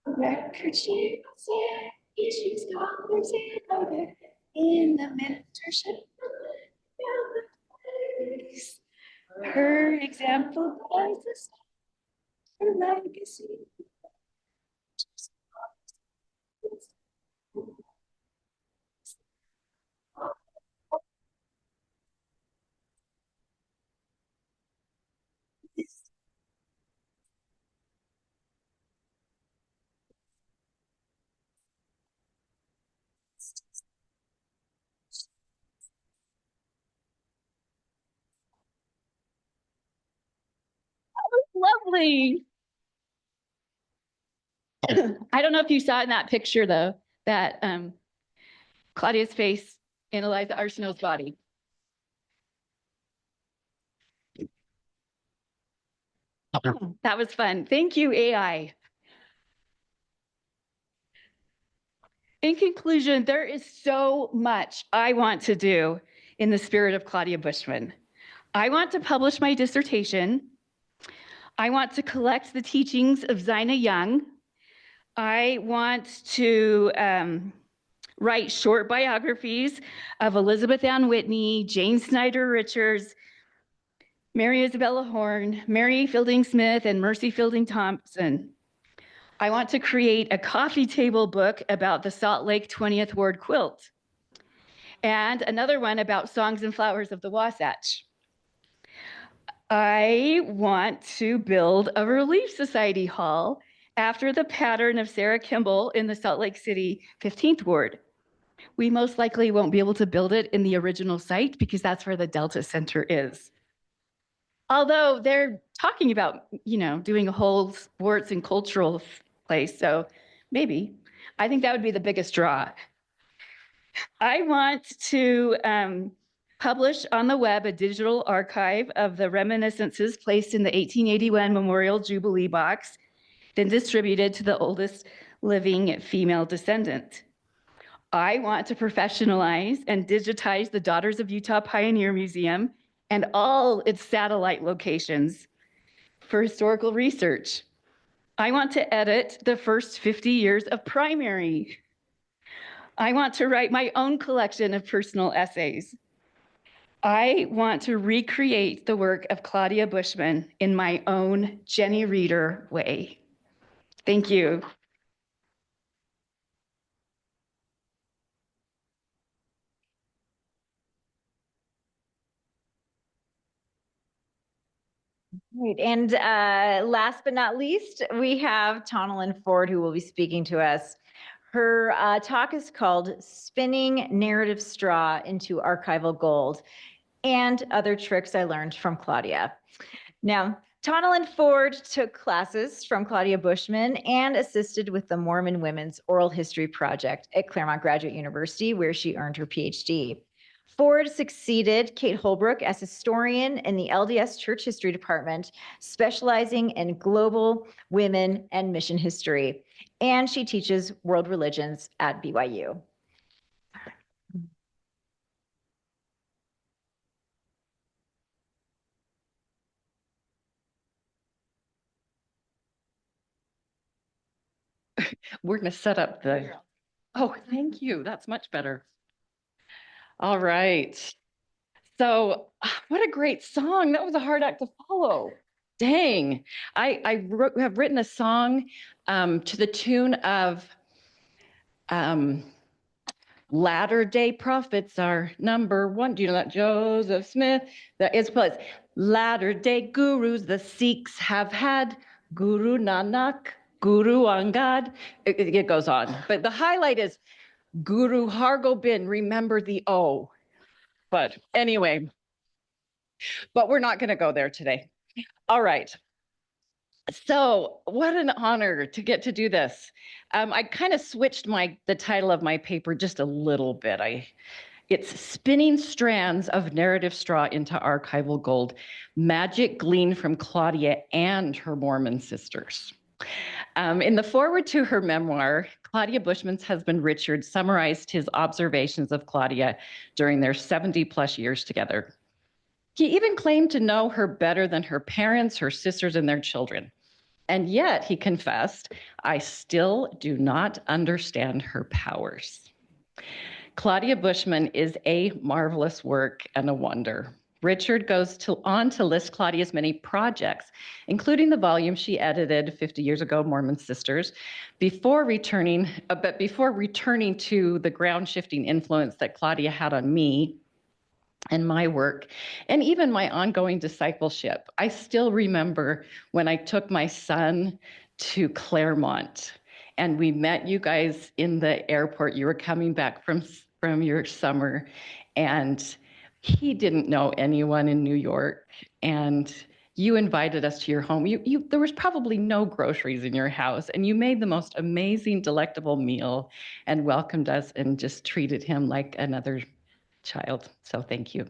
Record sheets, issues, scholars, and other in the mentorship. Her example guides us, her legacy. Lovely. I don't know if you saw in that picture, though, that Claudia's face in Eliza Arsenault's body. That was fun. Thank you, AI. In conclusion, there is so much I want to do in the spirit of Claudia Bushman. I want to publish my dissertation. I want to collect the teachings of Zina Young. I want to write short biographies of Elizabeth Ann Whitney, Jane Snyder Richards, Mary Isabella Horn, Mary Fielding Smith, and Mercy Fielding Thompson. I want to create a coffee table book about the Salt Lake 20th Ward quilt, and another one about songs and flowers of the Wasatch. I want to build a Relief Society hall after the pattern of Sarah Kimball in the Salt Lake City 15th Ward. We most likely won't be able to build it in the original site because that's where the Delta Center is. Although they're talking about, doing a whole sports and cultural place, so maybe. I think that would be the biggest draw. I want to publish on the web a digital archive of the reminiscences placed in the 1881 Memorial Jubilee box, then distributed to the oldest living female descendant. I want to professionalize and digitize the Daughters of Utah Pioneer Museum and all its satellite locations for historical research. I want to edit the first 50 years of primary. I want to write my own collection of personal essays. I want to recreate the work of Claudia Bushman in my own Jenny Reeder way. Thank you. Great. And last but not least, we have Taunalyn Ford, who will be speaking to us. Her talk is called Spinning Narrative Straw into Archival Gold and Other Tricks I Learned from Claudia. Now, Taunalyn Ford took classes from Claudia Bushman and assisted with the Mormon Women's Oral History Project at Claremont Graduate University, where she earned her PhD. Ford succeeded Kate Holbrook as historian in the LDS Church History Department, specializing in global women and mission history. And she teaches world religions at BYU. We're going to set up the, oh, thank you. That's much better. All right. So what a great song. That was a hard act to follow. Dang. I have written a song to the tune of Latter-day Prophets are number one. Do you know that? Joseph Smith. That is plus Latter-day Gurus the Sikhs have had. Guru Nanak, Guru Angad. It goes on. But the highlight is Guru Hargobind, remember the O. But anyway, but we're not going to go there today. All right. So what an honor to get to do this. I kind of switched the title of my paper just a little bit. It's Spinning Strands of Narrative Straw into Archival Gold, Magic Gleaned from Claudia and Her Mormon Sisters. In the foreword to her memoir, Claudia Bushman's husband, Richard, summarized his observations of Claudia during their 70-plus years together. He even claimed to know her better than her parents, her sisters, and their children. And yet, he confessed, I still do not understand her powers. Claudia Bushman is a marvelous work and a wonder. Richard goes on to list Claudia's many projects, including the volume she edited 50 years ago, Mormon Sisters, before returning to the ground-shifting influence that Claudia had on me and my work, and even my ongoing discipleship. I still remember when I took my son to Claremont, and we met you guys in the airport. You were coming back from your summer, and he didn't know anyone in New York, and You invited us to your home. There was probably no groceries in your house, and you made the most amazing, delectable meal and welcomed us and just treated him like another child. So thank you.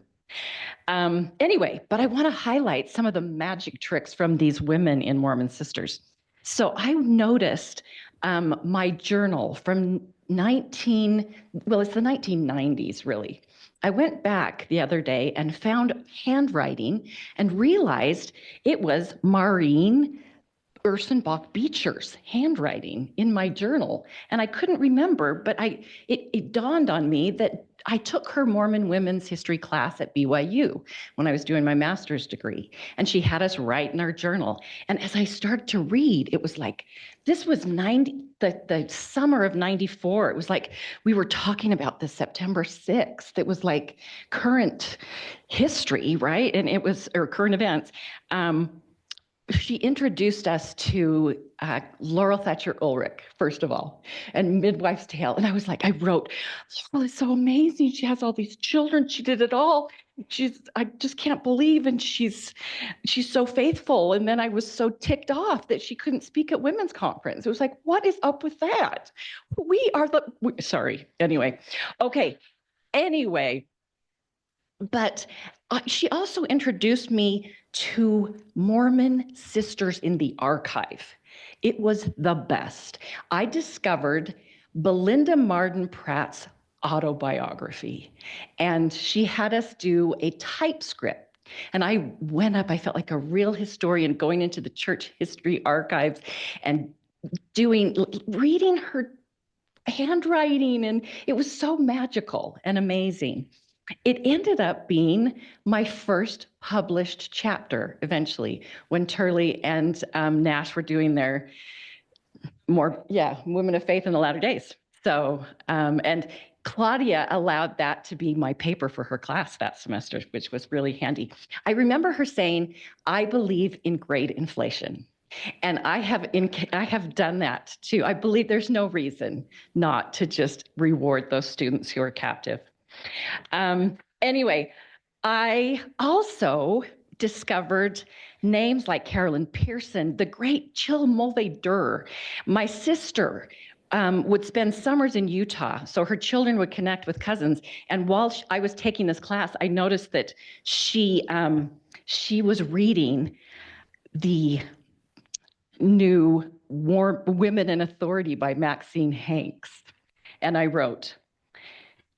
Anyway, but I want to highlight some of the magic tricks from these women in Mormon Sisters. So I noticed my journal from it's the 1990s, really. I went back the other day and found handwriting and realized it was Maureen Ursenbach Beecher's handwriting in my journal. And I couldn't remember, but it dawned on me that I took her Mormon women's history class at BYU when I was doing my master's degree. And she had us write in our journal. And as I started to read, it was like, this was the summer of 94. It was like we were talking about the September 6th. It was like current history, right? And it was, or current events. She introduced us to Laurel Thatcher Ulrich, first of all, and Midwife's Tale. And I was like, I wrote, Laurel is so amazing. She has all these children. She did it all. I just can't believe, and she's so faithful. And then I was so ticked off that she couldn't speak at women's conference. It was like, what is up with that? Sorry. Anyway, okay. Anyway, but she also introduced me to Mormon Sisters in the Archive. It was the best. I discovered Belinda Marden Pratt's autobiography, and she had us do a typescript. And I went up, I felt like a real historian going into the church history archives and reading her handwriting, and it was so magical and amazing. It ended up being my first published chapter eventually when Turley and Nash were doing their Women of Faith in the Latter Days. So, and Claudia allowed that to be my paper for her class that semester, which was really handy. I remember her saying, I believe in great inflation. And I have done that too. I believe there's no reason not to just reward those students who are captive. Anyway, I also discovered names like Carolyn Pearson, the great Jill Mulvey-Durr. My sister would spend summers in Utah, so her children would connect with cousins. And while I was taking this class, I noticed that she was reading the new Women in Authority by Maxine Hanks. And I wrote,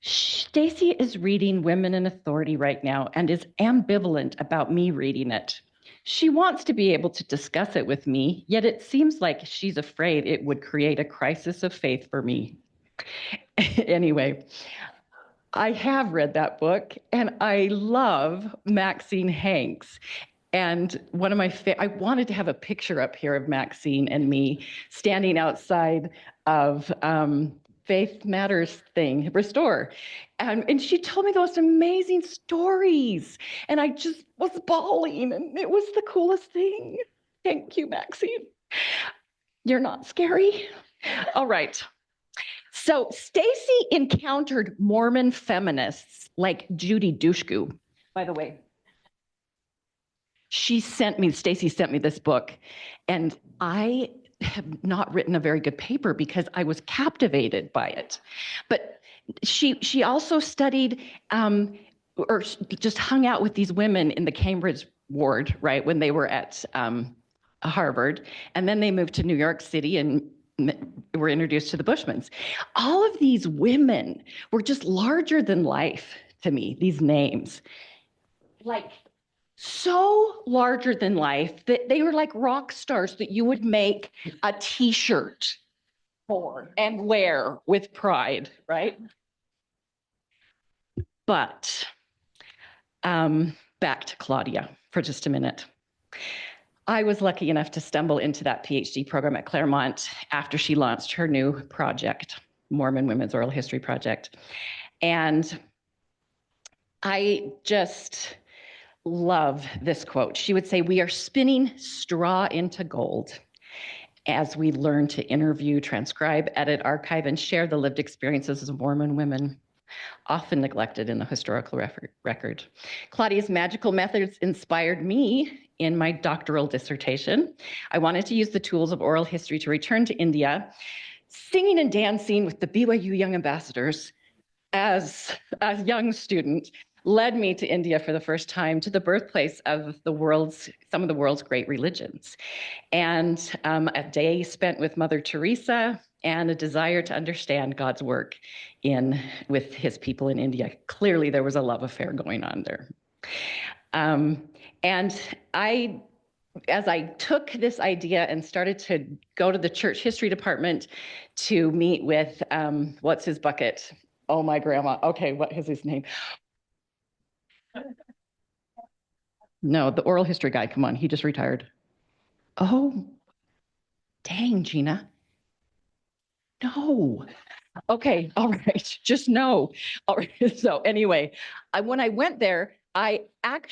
Stacy is reading Women in Authority right now and is ambivalent about me reading it. She wants to be able to discuss it with me, yet it seems like she's afraid it would create a crisis of faith for me. Anyway, I have read that book and I love Maxine Hanks. And one of my I wanted to have a picture up here of Maxine and me standing outside of Faith Matters thing, Restore. And she told me the most amazing stories. And I just was bawling, and it was the coolest thing. Thank you, Maxine. You're not scary. All right. So Stacy encountered Mormon feminists like Judy Dushku. By the way, Stacy sent me this book, and I have not written a very good paper because I was captivated by it. But she also studied or just hung out with these women in the Cambridge ward, right, when they were at Harvard. And then they moved to New York City and were introduced to the Bushmans. All of these women were just larger than life to me, these names. Like, so larger than life that they were like rock stars that you would make a t-shirt for and wear with pride, right? But back to Claudia for just a minute. I was lucky enough to stumble into that PhD program at Claremont after she launched her new project, Mormon Women's Oral History Project. And I just love this quote. She would say, "We are spinning straw into gold as we learn to interview, transcribe, edit, archive, and share the lived experiences of Mormon women, often neglected in the historical record." Claudia's magical methods inspired me in my doctoral dissertation. I wanted to use the tools of oral history to return to India, singing and dancing with the BYU Young Ambassadors as a young student led me to India for the first time, to the birthplace of some of the world's great religions. And a day spent with Mother Teresa and a desire to understand God's work with his people in India. Clearly, there was a love affair going on there. And as I took this idea and started to go to the church history department to meet with, what's his bucket? Oh, my grandma. Okay, what is his name? No, the oral history guy. Come on, he just retired. Oh, dang, Gina. No. Okay, all right, just no. All right. So anyway, when I went there, Matt Heiss,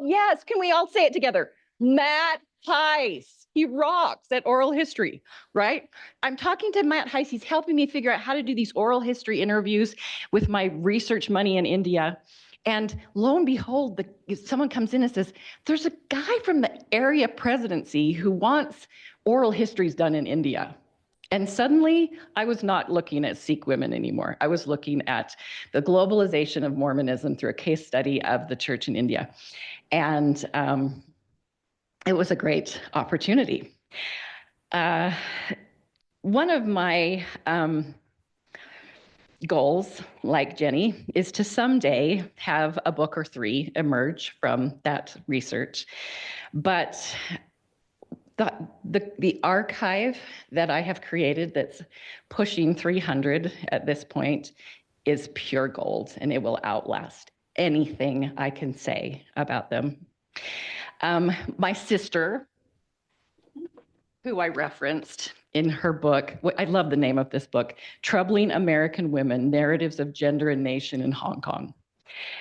yes, can we all say it together? Matt Heiss, he rocks at oral history, right? I'm talking to Matt Heiss, he's helping me figure out how to do these oral history interviews with my research money in India. And lo and behold, someone comes in and says, there's a guy from the area presidency who wants oral histories done in India. And suddenly, I was not looking at Sikh women anymore. I was looking at the globalization of Mormonism through a case study of the church in India. And it was a great opportunity. One of my goals, like Jenny, is to someday have a book or 3 emerge from that research. But the archive that I have created that's pushing 300 at this point is pure gold, and it will outlast anything I can say about them. My sister, who I referenced in her book, I love the name of this book, Troubling American Women, Narratives of Gender and Nation in Hong Kong.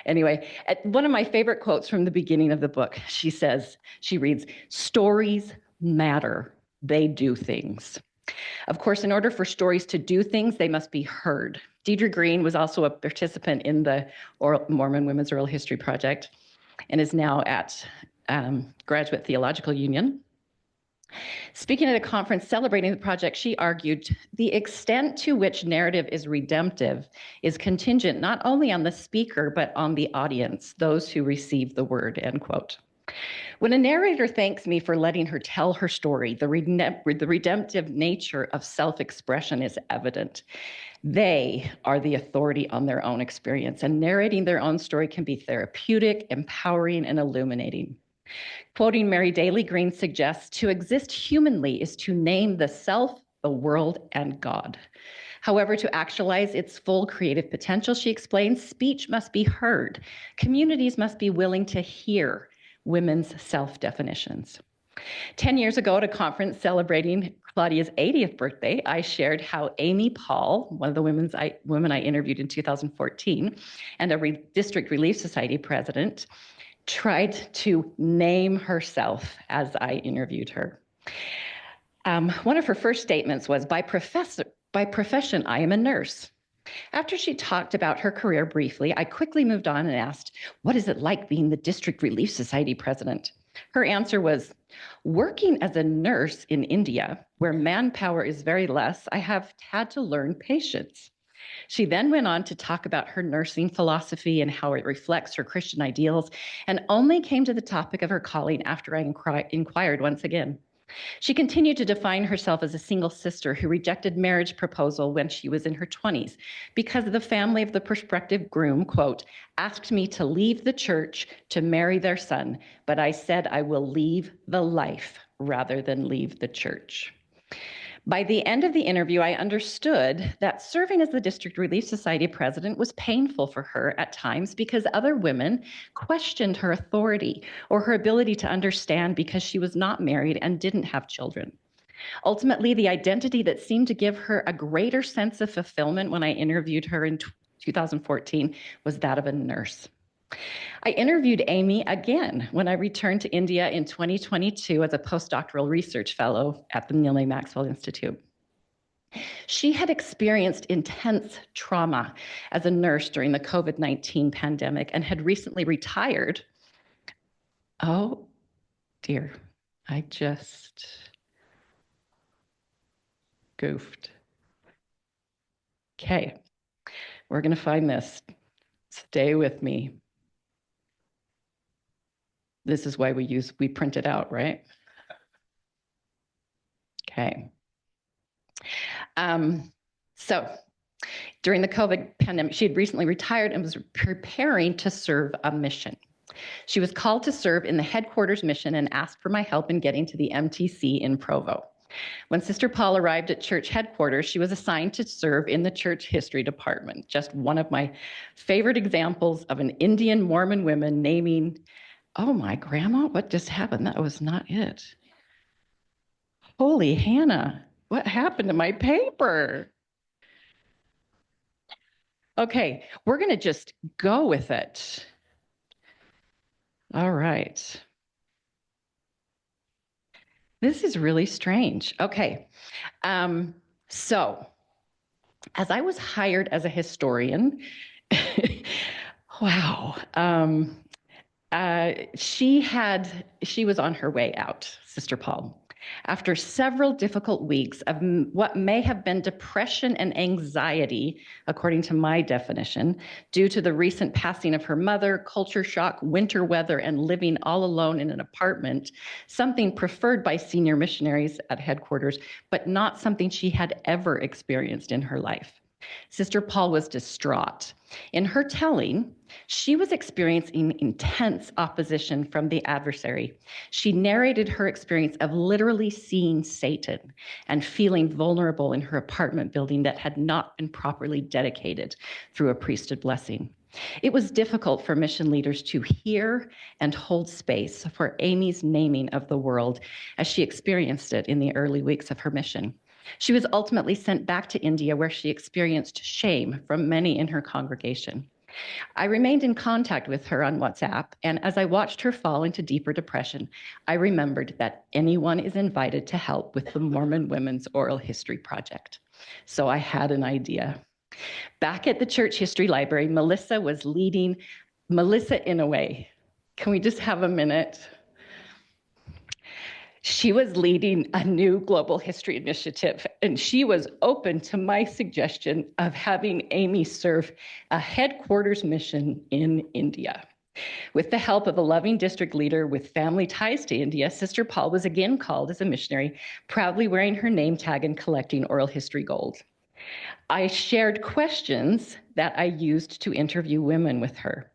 Anyway, one of my favorite quotes from the beginning of the book, she reads, "Stories matter, they do things." Of course, in order for stories to do things, they must be heard. Deidre Green was also a participant in the Mormon Women's Oral History Project and is now at Graduate Theological Union. Speaking at a conference celebrating the project, she argued, the extent to which narrative is redemptive is contingent not only on the speaker, but on the audience, those who receive the word, end quote. When a narrator thanks me for letting her tell her story, the redemptive nature of self-expression is evident. They are the authority on their own experience, and narrating their own story can be therapeutic, empowering, and illuminating. Quoting Mary Daly Green suggests, to exist humanly is to name the self, the world, and God. However, to actualize its full creative potential, she explains, speech must be heard. Communities must be willing to hear women's self-definitions. 10 years ago at a conference celebrating Claudia's 80th birthday, I shared how Amy Paul, one of the women I interviewed in 2014, and a District Relief Society president, tried to name herself as I interviewed her. One of her first statements was, by profession, I am a nurse. After she talked about her career briefly, I quickly moved on and asked, what is it like being the District Relief Society president? Her answer was, working as a nurse in India, where manpower is very less, I have had to learn patience. She then went on to talk about her nursing philosophy and how it reflects her Christian ideals, and only came to the topic of her calling after I inquired once again. She continued to define herself as a single sister who rejected marriage proposal when she was in her 20s because the family of the prospective groom, quote, asked me to leave the church to marry their son, but I said I will leave the life rather than leave the church. By the end of the interview, I understood that serving as the District Relief Society president was painful for her at times because other women questioned her authority or her ability to understand because she was not married and didn't have children. Ultimately, the identity that seemed to give her a greater sense of fulfillment when I interviewed her in 2014 was that of a nurse. I interviewed Amy again when I returned to India in 2022 as a postdoctoral research fellow at the Neil A. Maxwell Institute. She had experienced intense trauma as a nurse during the COVID-19 pandemic and had recently retired Oh dear, I just goofed. Okay, we're going to find this. Stay with me. This is why we print it out, right? Okay. So during the COVID pandemic, she had recently retired and was preparing to serve a mission. She was called to serve in the headquarters mission and asked for my help in getting to the MTC in Provo. When Sister Paul arrived at church headquarters, she was assigned to serve in the church history department. Just one of my favorite examples of an Indian Mormon woman naming, oh my grandma, what just happened? That was not it. Holy Hannah, what happened to my paper? Okay, we're gonna just go with it. All right. This is really strange. Okay, so as I was hired as a historian, wow, she was on her way out, Sister Paul. After several difficult weeks of what may have been depression and anxiety, according to my definition, due to the recent passing of her mother, culture shock, winter weather, and living all alone in an apartment, something preferred by senior missionaries at headquarters, but not something she had ever experienced in her life. Sister Paul was distraught. In her telling, she was experiencing intense opposition from the adversary. She narrated her experience of literally seeing Satan and feeling vulnerable in her apartment building that had not been properly dedicated through a priesthood blessing. It was difficult for mission leaders to hear and hold space for Amy's naming of the world as she experienced it in the early weeks of her mission. She was ultimately sent back to India, where she experienced shame from many in her congregation. I remained in contact with her on WhatsApp, and as I watched her fall into deeper depression, I remembered that anyone is invited to help with the Mormon Women's Oral History Project. So I had an idea. Back at the Church History Library, Melissa was leading Melissa in a way. Can we just have a minute? She was leading a new global history initiative, and she was open to my suggestion of having Amy serve a headquarters mission in India. With the help of a loving district leader with family ties to India, Sister Paul was again called as a missionary, proudly wearing her name tag and collecting oral history gold. I shared questions that I used to interview women with her.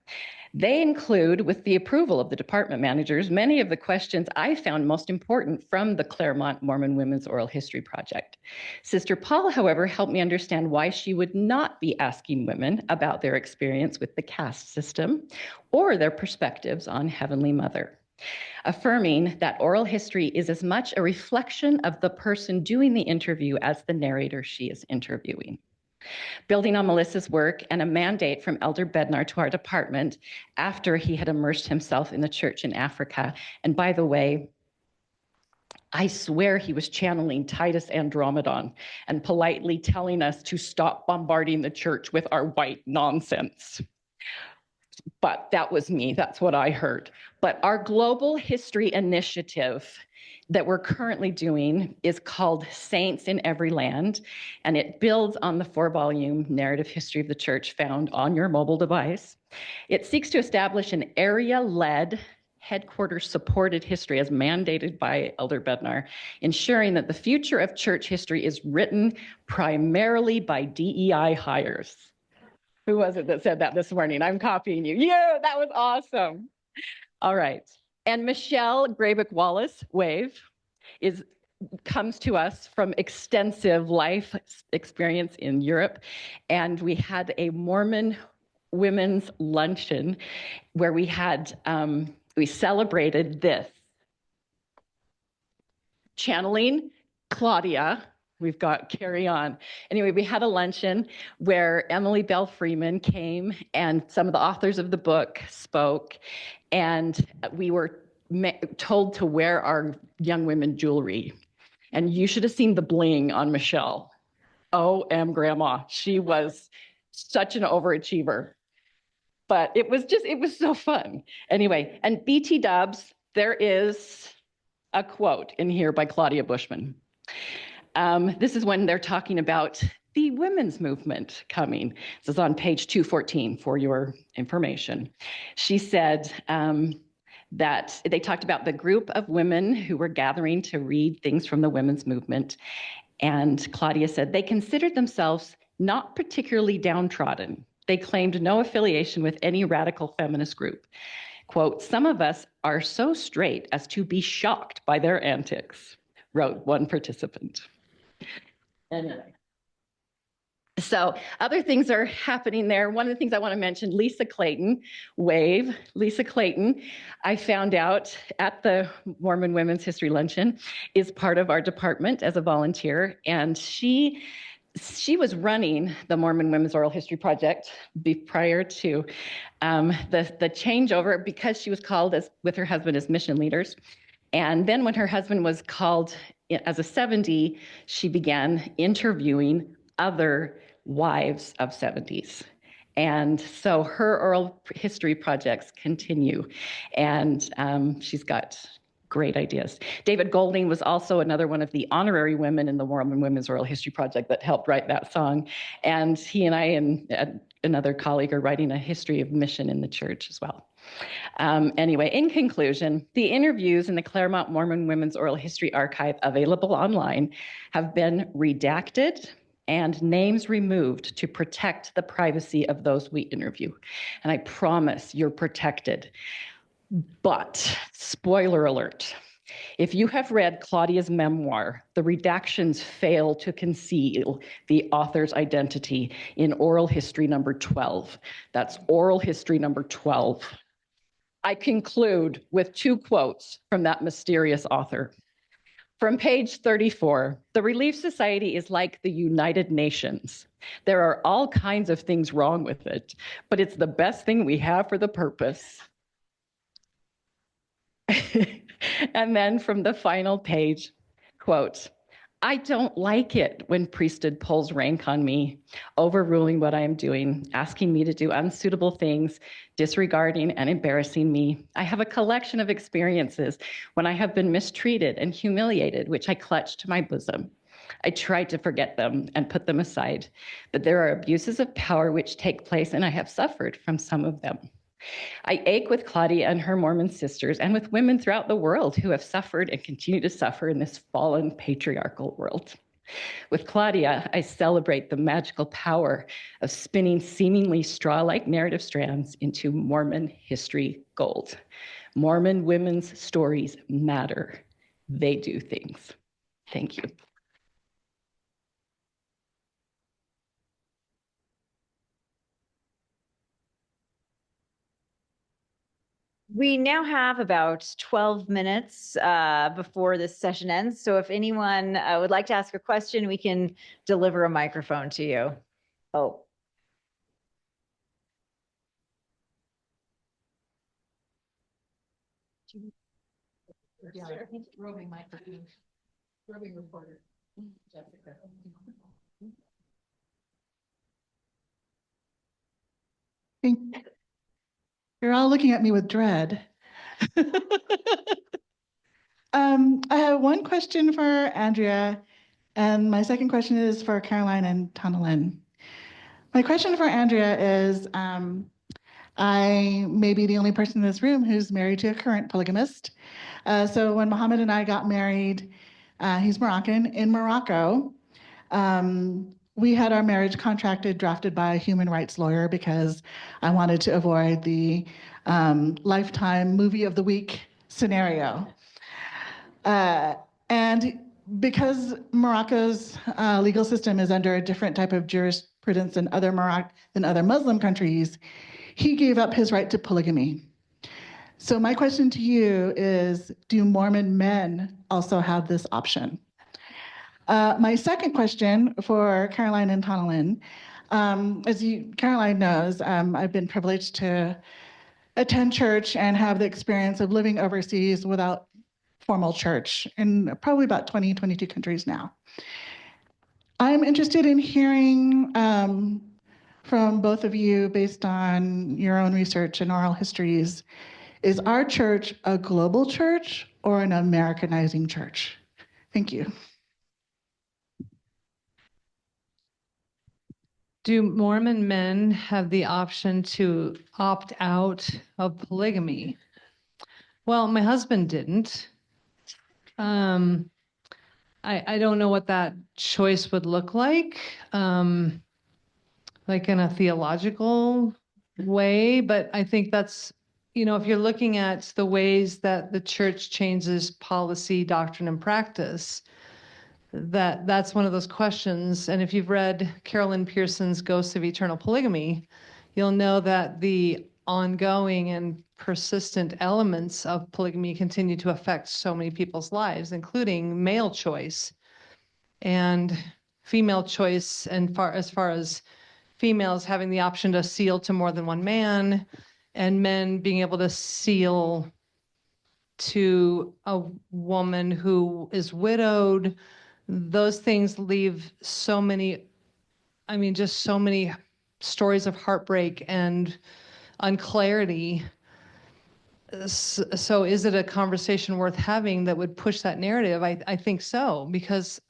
They include, with the approval of the department managers, many of the questions I found most important from the Claremont Mormon Women's Oral History Project. Sister Paul, however, helped me understand why she would not be asking women about their experience with the caste system or their perspectives on Heavenly Mother, affirming that oral history is as much a reflection of the person doing the interview as the narrator she is interviewing. Building on Melissa's work and a mandate from Elder Bednar to our department after he had immersed himself in the church in Africa. And by the way, I swear he was channeling Titus Andromedon and politely telling us to stop bombarding the church with our white nonsense. But that was me, that's what I heard. But our global history initiative that we're currently doing is called Saints in Every Land, and it builds on the 4-volume narrative history of the church found on your mobile device. It seeks to establish an area-led, headquarters-supported history as mandated by Elder Bednar, ensuring that the future of church history is written primarily by DEI hires. Who was it that said that this morning? I'm copying you. Yeah, that was awesome. All right. And Michelle Grabick-Wallace, wave, comes to us from extensive life experience in Europe. And we had a Mormon women's luncheon where we had, we celebrated this. Channeling Claudia. We've got carry on. Anyway, we had a luncheon where Emily Bell Freeman came and some of the authors of the book spoke, and we were told to wear our young women jewelry. And you should have seen the bling on Michelle. OM Grandma. She was such an overachiever. But it was so fun. Anyway, and BT Dubs, there is a quote in here by Claudia Bushman. This is when they're talking about the women's movement coming. This is on page 214 for your information. She said that they talked about the group of women who were gathering to read things from the women's movement. And Claudia said they considered themselves not particularly downtrodden. They claimed no affiliation with any radical feminist group. Quote, "Some of us are so straight as to be shocked by their antics," wrote one participant. Anyway. So other things are happening there. One of the things I want to mention, Lisa Clayton, wave, Lisa Clayton, I found out at the Mormon Women's History Luncheon, is part of our department as a volunteer. And she was running the Mormon Women's Oral History Project prior to the changeover, because she was called with her husband as mission leaders. And then when her husband was called as a 70, she began interviewing other wives of 70s. And so her oral history projects continue, and she's got great ideas. David Golding was also another one of the honorary women in the Mormon Women's Oral History Project that helped write that song. And he and I and another colleague are writing a history of mission in the church as well. Anyway, in conclusion, the interviews in the Claremont Mormon Women's Oral History Archive available online have been redacted and names removed to protect the privacy of those we interview. And I promise you're protected. But, spoiler alert, if you have read Claudia's memoir, the redactions fail to conceal the author's identity in oral history number 12. That's oral history number 12. I conclude with 2 quotes from that mysterious author. From page 34, the Relief Society is like the United Nations. There are all kinds of things wrong with it, but it's the best thing we have for the purpose. And then from the final page, quote, "I don't like it when priesthood pulls rank on me, overruling what I am doing, asking me to do unsuitable things, disregarding and embarrassing me. I have a collection of experiences when I have been mistreated and humiliated, which I clutch to my bosom. I try to forget them and put them aside, but there are abuses of power which take place, and I have suffered from some of them. I ache with Claudia and her Mormon sisters and with women throughout the world who have suffered and continue to suffer in this fallen patriarchal world. With Claudia, I celebrate the magical power of spinning seemingly straw-like narrative strands into Mormon history gold. Mormon women's stories matter. They do things." Thank you. We now have about 12 minutes before this session ends. So if anyone would like to ask a question, we can deliver a microphone to you. Oh. Roving microphone. Roving reporter. Jessica. You're all looking at me with dread. I have one question for Andrea, and my second question is for Caroline and Taunalyn. My question for Andrea is, I may be the only person in this room who's married to a current polygamist. So when Muhammad and I got married, he's Moroccan, in Morocco, we had our marriage contracted, drafted by a human rights lawyer because I wanted to avoid the Lifetime Movie of the Week scenario. And because Morocco's legal system is under a different type of jurisprudence than other Muslim countries, he gave up his right to polygamy. So my question to you is, do Mormon men also have this option? My second question for Caroline and Taunalyn, as Caroline knows, I've been privileged to attend church and have the experience of living overseas without formal church in probably about 20, 22 countries now. I'm interested in hearing from both of you, based on your own research and oral histories, Is our church a global church or an Americanizing church? Thank you. Do Mormon men have the option to opt out of polygamy? Well, my husband didn't. I don't know what that choice would look like in a theological way, but I think that's, if you're looking at the ways that the church changes policy, doctrine, and practice, that's one of those questions. And if you've read Carolyn Pearson's Ghosts of Eternal Polygamy, you'll know that the ongoing and persistent elements of polygamy continue to affect so many people's lives, including male choice and female choice, and as far as females having the option to seal to more than one man, and men being able to seal to a woman who is widowed. Those things leave so many, just so many stories of heartbreak and unclarity. So is it a conversation worth having that would push that narrative? I think so, because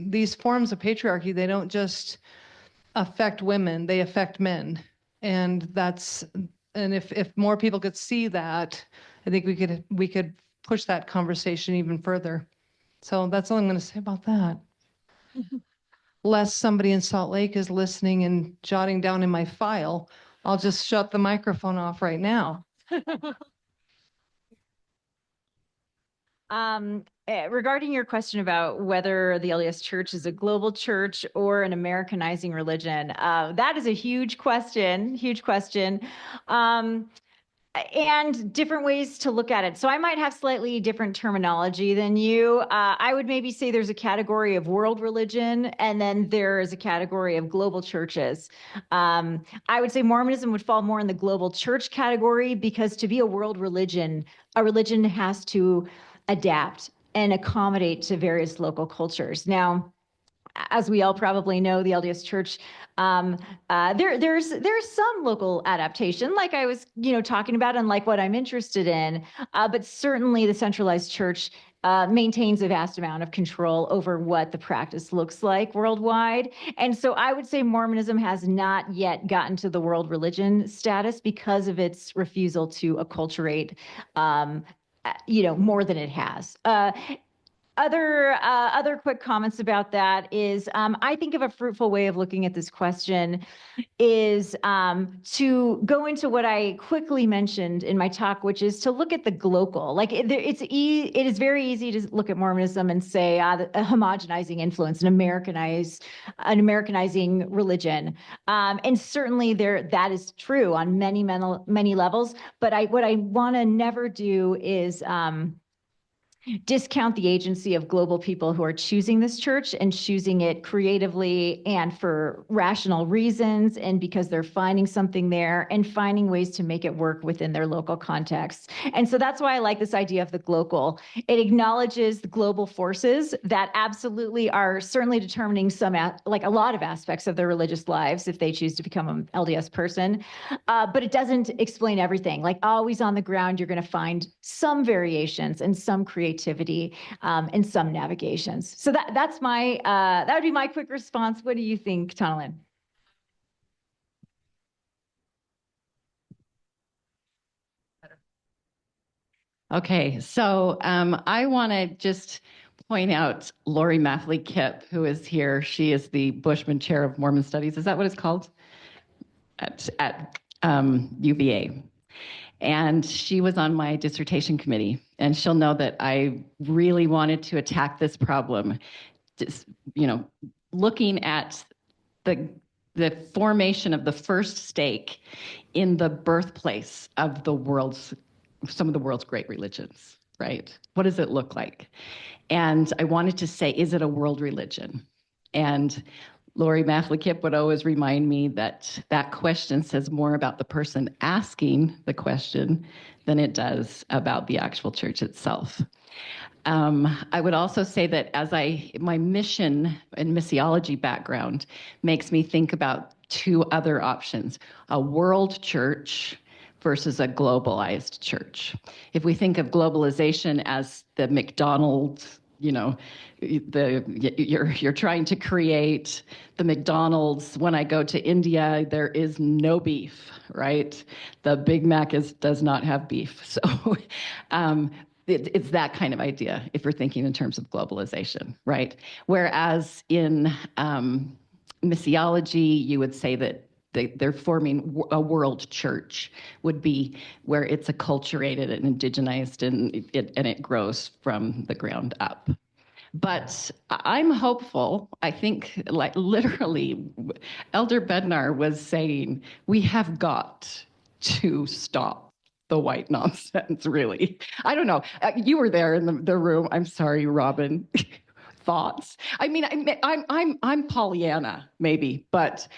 these forms of patriarchy, they don't just affect women, they affect men. And if more people could see that, I think we could push that conversation even further. So that's all I'm going to say about that. Unless somebody in Salt Lake is listening and jotting down in my file, I'll just shut the microphone off right now. Regarding your question about whether the LDS Church is a global church or an Americanizing religion, that is a huge question, and different ways to look at it. So I might have slightly different terminology than you. I would maybe say there's a category of world religion, and then there is a category of global churches. I would say Mormonism would fall more in the global church category, because to be a world religion, a religion has to adapt and accommodate to various local cultures. Now, as we all probably know, the LDS Church, there's some local adaptation, like I was, talking about, and like what I'm interested in. But certainly, the centralized church maintains a vast amount of control over what the practice looks like worldwide. And so, I would say Mormonism has not yet gotten to the world religion status because of its refusal to acculturate, more than it has. Other quick comments about that is, I think of a fruitful way of looking at this question is to go into what I quickly mentioned in my talk, which is to look at the global. Like it is very easy to look at Mormonism and say a homogenizing influence, an Americanizing religion, and certainly that is true on many levels. But what I want to never do is discount the agency of global people who are choosing this church and choosing it creatively and for rational reasons, and because they're finding something there and finding ways to make it work within their local context. And so that's why I like this idea of the global. It acknowledges the global forces that absolutely are certainly determining like a lot of aspects of their religious lives if they choose to become an LDS person, but it doesn't explain everything. Like always on the ground, you're going to find some variations and some creativity and some navigations. So that would be my quick response. What do you think, Taunalyn? Okay, so I want to just point out Lori Maffley Kipp, who is here. She is the Bushman Chair of Mormon Studies. Is that what it's called? At UVA. And she was on my dissertation committee, and she'll know that I really wanted to attack this problem, just, looking at the formation of the first stake in the birthplace of some of the world's great religions, right? What does it look like? And I wanted to say, is it a world religion? And Lori Maffley Kipp would always remind me that question says more about the person asking the question than it does about the actual church itself. I would also say that my mission and missiology background makes me think about two other options: a world church versus a globalized church. If we think of globalization as the McDonald's, you know, you're trying to create the McDonald's. When I go to India, there is no beef, right? The Big Mac does not have beef. So it's that kind of idea if you're thinking in terms of globalization, right? Whereas in missiology, you would say that they're forming a world church, would be where it's acculturated and indigenized, and it grows from the ground up. But I'm hopeful. I think, like, literally, Elder Bednar was saying, we have got to stop the white nonsense, really. I don't know. You were there in the room. I'm sorry, Robin. Thoughts? I mean, I'm Pollyanna, maybe, but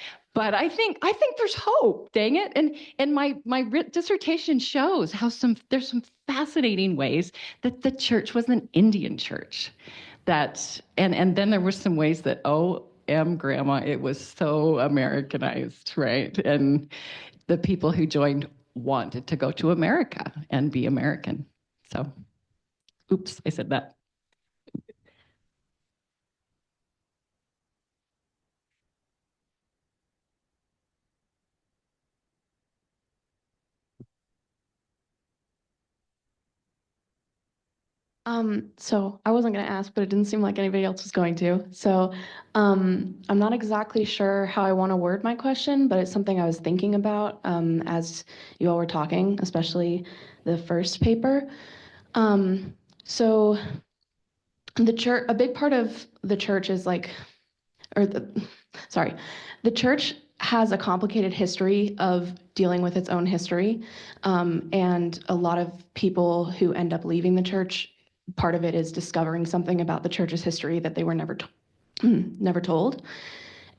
I think there's hope. Dang it! And my dissertation shows how there's some fascinating ways that the church was an Indian church. And then there were some ways that, grandma, it was so Americanized, right? And the people who joined wanted to go to America and be American. So, oops, I said that. So I wasn't going to ask, but it didn't seem like anybody else was going to. So I'm not exactly sure how I want to word my question, but it's something I was thinking about as you all were talking, especially the first paper. So the church, a big part of the church is the church has a complicated history of dealing with its own history. And a lot of people who end up leaving the church, part of it is discovering something about the church's history that they were never told.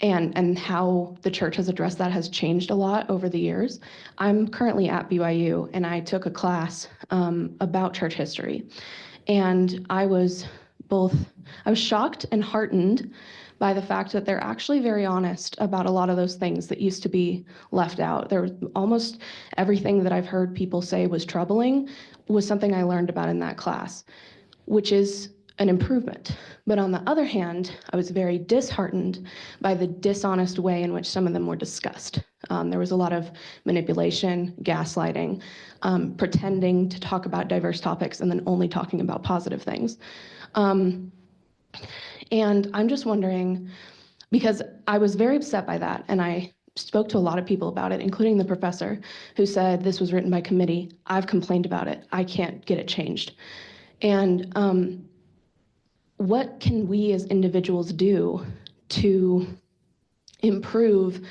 And how the church has addressed that has changed a lot over the years. I'm currently at BYU, and I took a class about church history. And I was shocked and heartened by the fact that they're actually very honest about a lot of those things that used to be left out. There was almost everything that I've heard people say was troubling was something I learned about in that class, which is an improvement. But on the other hand, I was very disheartened by the dishonest way in which some of them were discussed. There was a lot of manipulation, gaslighting, pretending to talk about diverse topics and then only talking about positive things. And I'm just wondering, because I was very upset by that, and I spoke to a lot of people about it, including the professor, who said this was written by committee. I've complained about it. I can't get it changed. And what can we as individuals do to improve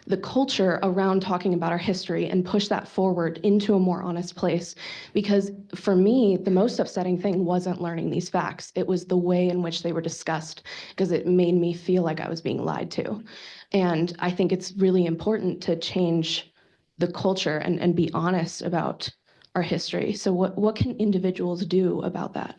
the culture around talking about our history and push that forward into a more honest place? Because for me, the most upsetting thing wasn't learning these facts. It was the way in which they were discussed, because it made me feel like I was being lied to. And I think it's really important to change the culture and be honest about our history. So what can individuals do about that?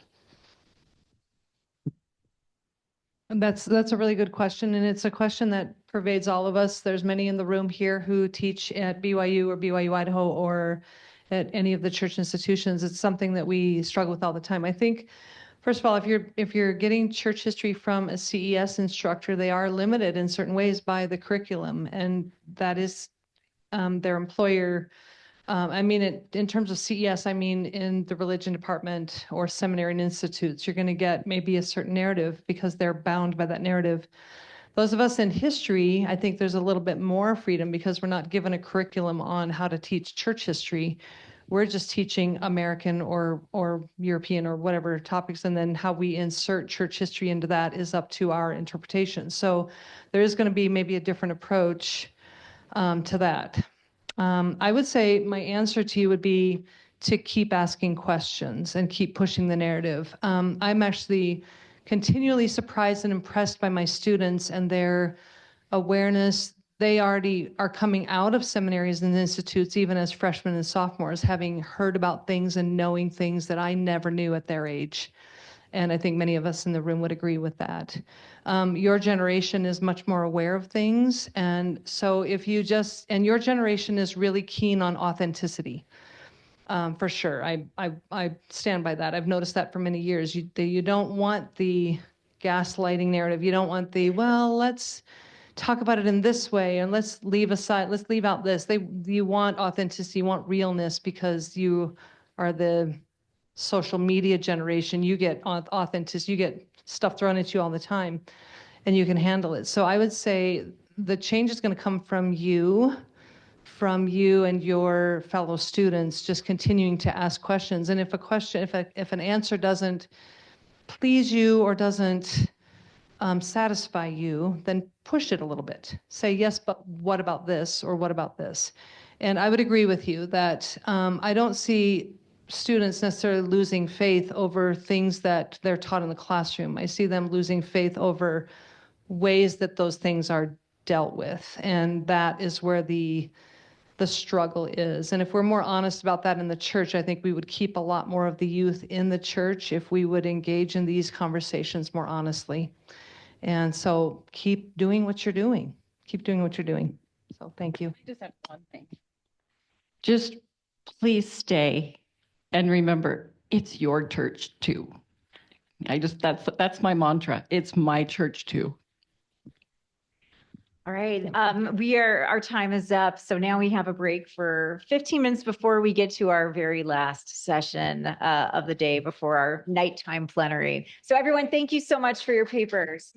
That's a really good question, and it's a question that pervades all of us. There's many in the room here who teach at BYU or BYU Idaho or at any of the church institutions. It's something that we struggle with all the time. I think, first of all, if you're getting church history from a CES instructor, they are limited in certain ways by the curriculum, and that is their employer. I mean, in terms of CES, I mean, in the religion department or seminary and institutes, you're going to get maybe a certain narrative because they're bound by that narrative. Those of us in history, I think there's a little bit more freedom because we're not given a curriculum on how to teach church history. We're just teaching American or European or whatever topics, and then how we insert church history into that is up to our interpretation. So there is going to be maybe a different approach to that. I would say my answer to you would be to keep asking questions and keep pushing the narrative. I'm actually continually surprised and impressed by my students and their awareness. They already are coming out of seminaries and institutes, even as freshmen and sophomores, having heard about things and knowing things that I never knew at their age. And I think many of us in the room would agree with that. Your generation is much more aware of things. And so if you and your generation is really keen on authenticity. For sure. I stand by that. I've noticed that for many years. You don't want the gaslighting narrative. You don't want the, well, let's talk about it in this way and let's leave out this. You want authenticity, you want realness, because you are the social media generation. You get authenticity, you get stuff thrown at you all the time, and you can handle it. So I would say the change is going to come from you and your fellow students, just continuing to ask questions. And if an answer doesn't please you or doesn't satisfy you, then push it a little bit. Say, yes, but what about this? Or what about this? And I would agree with you that I don't see students necessarily losing faith over things that they're taught in the classroom. I see them losing faith over ways that those things are dealt with. And that is where the struggle is. And if we're more honest about that in the church, I think we would keep a lot more of the youth in the church if we would engage in these conversations more honestly. And so keep doing what you're doing. Keep doing what you're doing. So thank you. I just have one thing. Just please stay and remember, it's your church too. That's my mantra. It's my church too. All right, our time is up. So now we have a break for 15 minutes before we get to our very last session of the day before our nighttime plenary. So everyone, thank you so much for your papers.